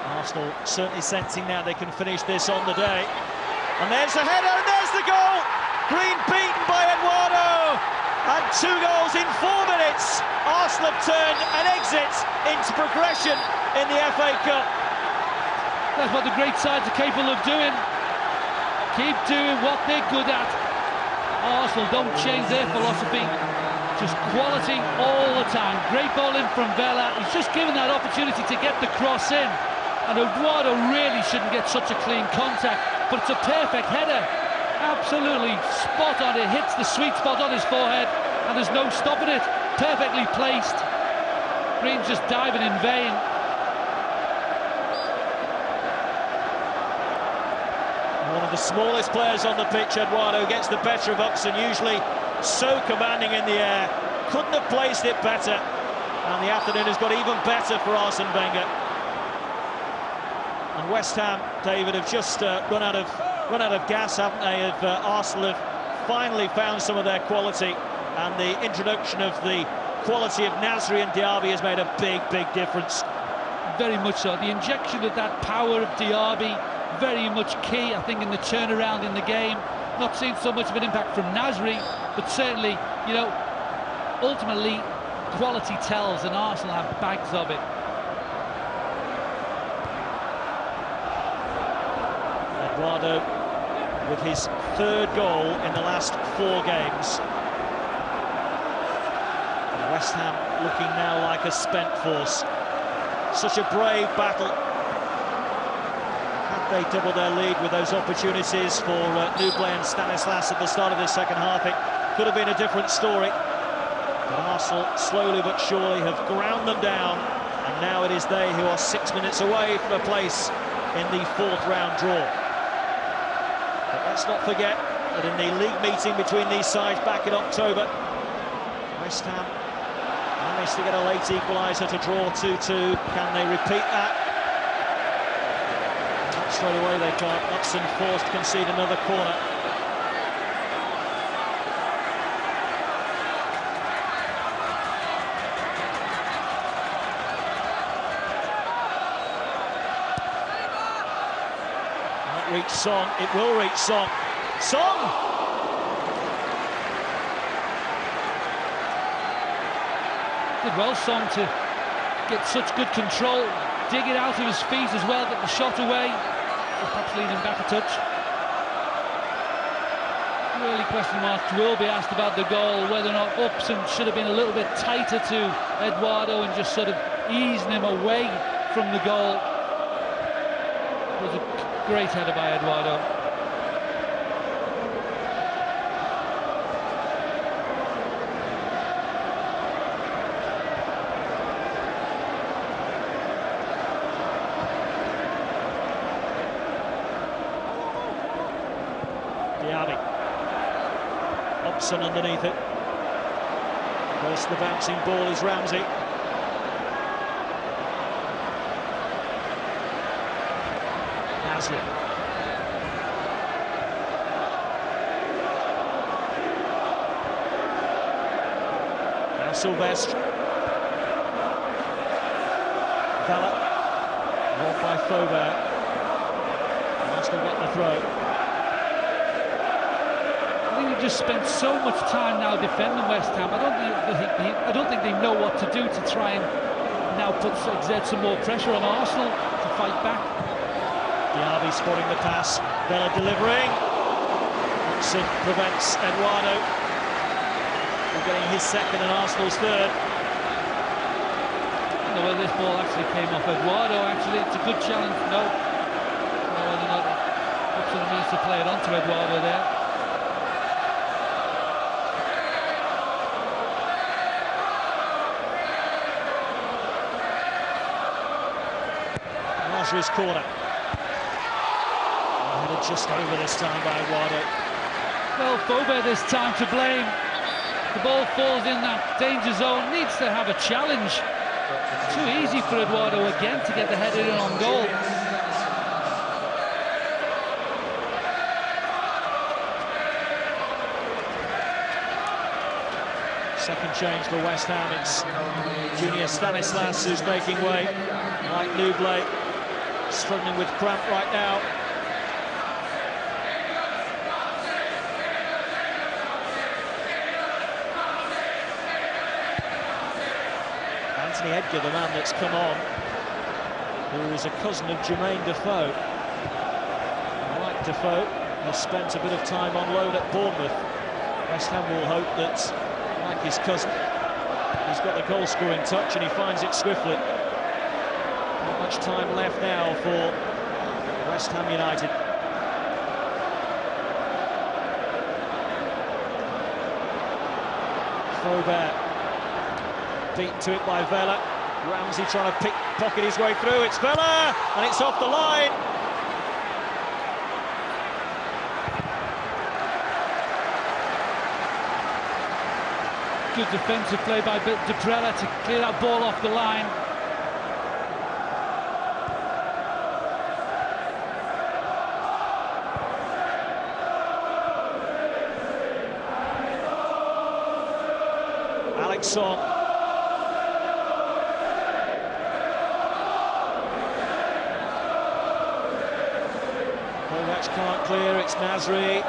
C: Arsenal certainly sensing now they can finish this on the day. And there's the header, and there's the goal! Green beaten by Eduardo! And 2 goals in 4 minutes! Arsenal have turned an exit into progression in the FA Cup.
D: That's what the great sides are capable of doing. Keep doing what they're good at. Arsenal don't change their philosophy. Just quality all the time. Great ball in from Vela. He's just given that opportunity to get the cross in. And Eduardo really shouldn't get such a clean contact, but it's a perfect header. Absolutely spot on. It hits the sweet spot on his forehead, and there's no stopping it. Perfectly placed. Green's just diving in vain.
C: One of the smallest players on the pitch, Eduardo, gets the better of Upson, usually so commanding in the air. Couldn't have placed it better, and the afternoon has got even better for Arsene Wenger. And West Ham, David, have just run out of gas, haven't they? Arsenal have finally found some of their quality, and the introduction of the quality of Nasri and Diaby has made a big difference.
D: Very much so. The injection of that power of Diaby, very much key, I think, in the turnaround in the game. Not seeing so much of an impact from Nasri, but certainly, you know, ultimately quality tells, and Arsenal have bags of it.
C: Eduardo with his third goal in the last 4 games. And West Ham looking now like a spent force. Such a brave battle. Had they doubled their lead with those opportunities for Nublet and Stanislas at the start of this second half, it could have been a different story. But Arsenal, slowly but surely, have ground them down, and now it is they who are 6 minutes away from a place in the 4th round draw. But let's not forget that in the league meeting between these sides back in October, West Ham managed to get a late equaliser to draw 2-2. Can they repeat that? Not straight away they can't. Hudson forced to concede another corner. Reach Song, it will reach Song. Song!
D: Did well, Song, to get such good control, dig it out of his feet as well, get the shot away, perhaps leading back a touch. Really question marks will be asked about the goal, whether or not Upson should have been a little bit tighter to Eduardo and just sort of easing him away from the goal. It was a great header by Eduardo.
C: Diaby. Upson underneath it. First the bouncing ball is Ramsey. Nasri. Now Sylvestre. Vela. Robbed by Faubert. Arsenal get the throw.
D: I think we've just spent so much time now defending West Ham. I don't think they know what to do to try and now exert some more pressure on Arsenal to fight back.
C: Diaby spotting the pass, Vela delivering. Hudson prevents Eduardo from getting his second and Arsenal's third.
D: I don't know whether this ball actually came off Eduardo. Actually, it's a good challenge. No. Whether or not Hudson managed to play it onto Eduardo there.
C: Nasri's corner. Headed just over this time by Eduardo.
D: Well, Faubert this time to blame. The ball falls in that danger zone, needs to have a challenge. Too easy for Eduardo again to get the header in on goal.
C: Second change for West Ham, it's Junior Stanislas who's making way. Like Nublet, struggling with cramp right now. Anthony Edgar, the man that's come on, who is a cousin of Jermaine Defoe. Like Defoe, has spent a bit of time on loan at Bournemouth. West Ham will hope that, like his cousin, he's got the goal-scoring touch and he finds it swiftly. Not much time left now for West Ham United. Faubert beaten to it by Vela. Ramsey trying to pocket his way through. It's Vela, and it's off the line.
D: Good defensive play by Deprella to clear that ball off the line.
C: Alex Song. Kovac can't clear, it's Nasri.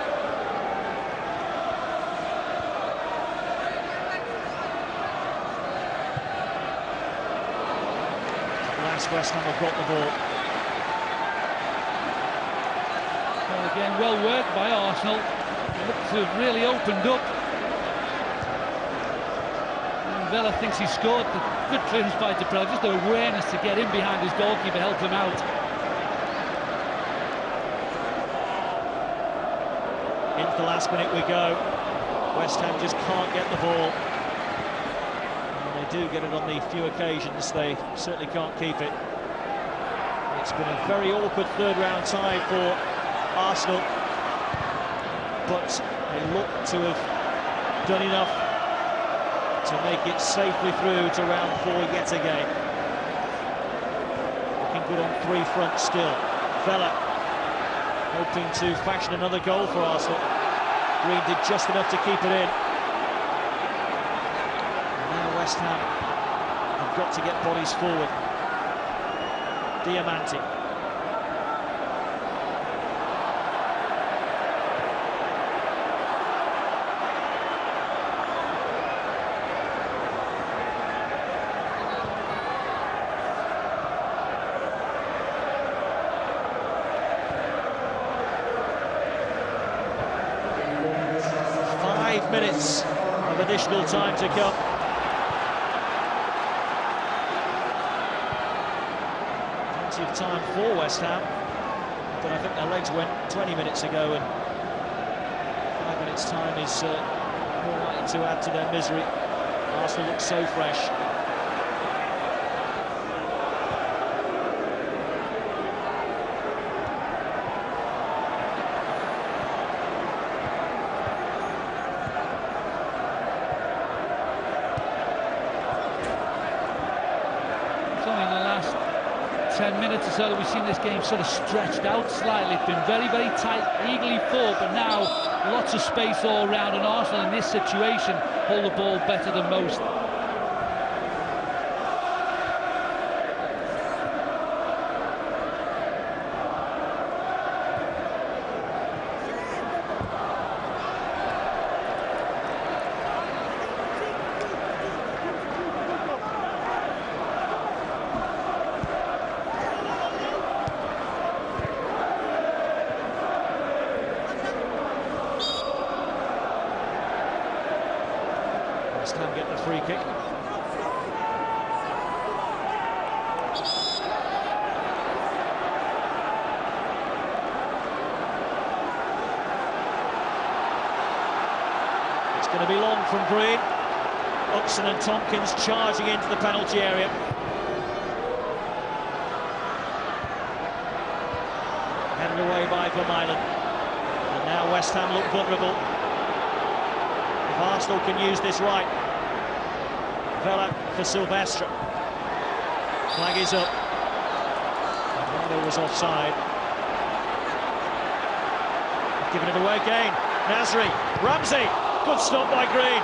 C: West Ham have got the ball.
D: Again, well worked by Arsenal. They look to have really opened up. And Vela thinks he scored. The good clearance by Deprel, just the awareness to get in behind his goalkeeper helped him out.
C: Into the last minute we go. West Ham just can't get the ball. And they do get it on the few occasions, they certainly can't keep it. It's been a very awkward third round tie for Arsenal, but they look to have done enough to make it safely through to round 4 yet again. Looking good on 3 fronts still. Vela hoping to fashion another goal for Arsenal. Green did just enough to keep it in. And now West Ham have got to get bodies forward. Diamante. Minutes of additional time to come. Plenty of time for West Ham, but I think their legs went 20 minutes ago, and 5 minutes time is more likely to add to their misery. Arsenal looks so fresh.
D: 10 minutes or so that we've seen this game sort of stretched out slightly. It's been very, very tight, eagerly fought, but now lots of space all round, and Arsenal in this situation hold the ball better than most.
C: West Ham get the free kick. It's going to be long from Green. Upson and Tompkins charging into the penalty area. Headed away by Vermaelen. And now West Ham look vulnerable. If Arsenal can use this right. Vela for Silvestre. Flag is up. Ronaldo was offside. Giving it away again. Nasri, Ramsey, good stop by Green.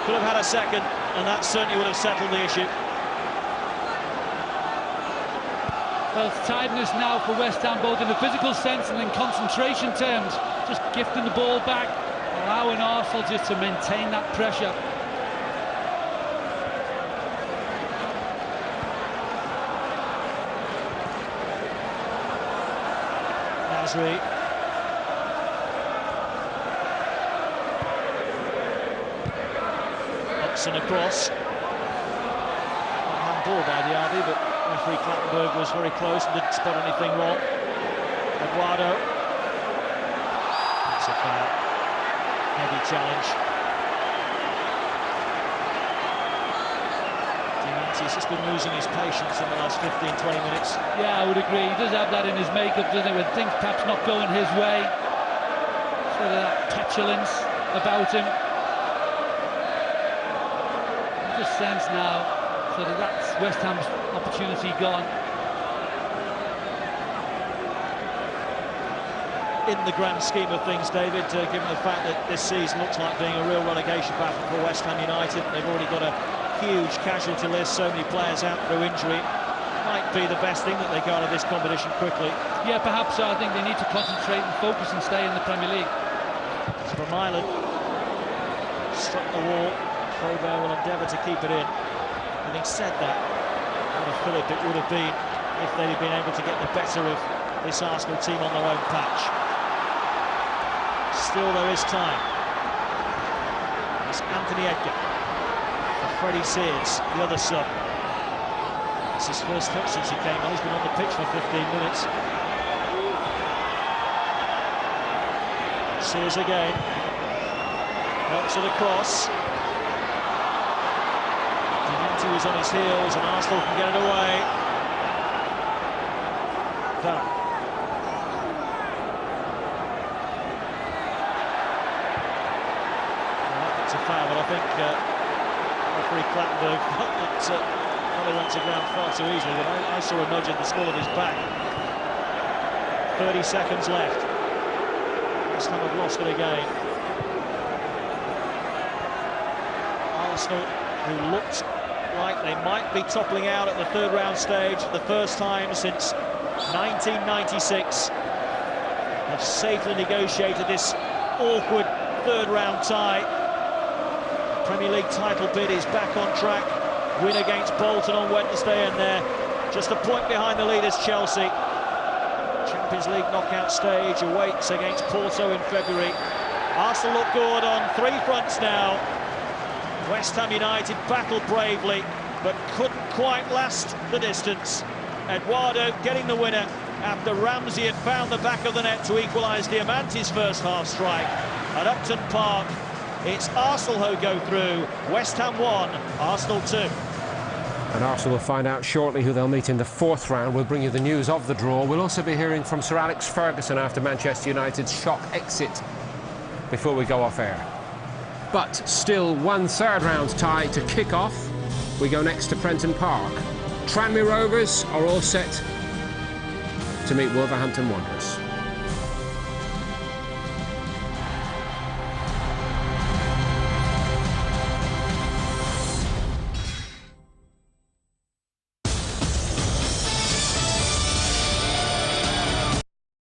C: Could have had a second, and that certainly would have settled the issue.
D: Well, it's tiredness now for West Ham, both in the physical sense and in concentration terms. Just gifting the ball back, allowing Arsenal just to maintain that pressure.
C: Nasri. Upson across. Handball by the Diaby, but referee Clattenburg was very close and didn't spot anything wrong. Eduardo. That's a foul. Heavy challenge. Diamante's just been losing his patience in the last 15-20 minutes.
D: Yeah, I would agree. He does have that in his makeup, doesn't he? When things perhaps not going his way. Sort of that petulance about him. You just sense now, so that's West Ham's opportunity gone.
C: In the grand scheme of things, David, given the fact that this season looks like being a real relegation battle for West Ham United, they've already got a huge casualty list, so many players out through injury, might be the best thing that they go out of this competition quickly.
D: Yeah, perhaps so. I think they need to concentrate and focus and stay in the Premier League.
C: Vermaelen struck the wall. Faubert will endeavour to keep it in. Having said that, what a fillip it would have been if they'd been able to get the better of this Arsenal team on their own patch. Still there is time. It's Anthony Edgar for Freddie Sears, the other sub. It's his first touch since he came on. He's been on the pitch for 15 minutes. Sears again. Helps it across. He was on his heels and Arsenal can get it away. Done. Well, it's a foul, but I think referee Clattenburg felt that he went to ground far too easily, but I saw a nudge in the small of his back. 30 seconds left. West Ham have lost it again. Arsenal, who looked like they might be toppling out at the third round stage for the first time since 1996, have safely negotiated this awkward third round tie. The Premier League title bid is back on track. Win against Bolton on Wednesday, and they're just a point behind the leaders Chelsea. Champions League knockout stage awaits against Porto in February. Arsenal look good on three fronts now. West Ham United battled bravely, but couldn't quite last the distance. Eduardo getting the winner after Ramsey had found the back of the net to equalise Diamante's first half strike. At Upton Park, it's Arsenal who go through. West Ham 1, Arsenal 2.
B: And Arsenal will find out shortly who they'll meet in the fourth round. We'll bring you the news of the draw. We'll also be hearing from Sir Alex Ferguson after Manchester United's shock exit before we go off air. But still one third round tie to kick off. We go next to Prenton Park. Tranmere Rovers are all set to meet Wolverhampton Wanderers.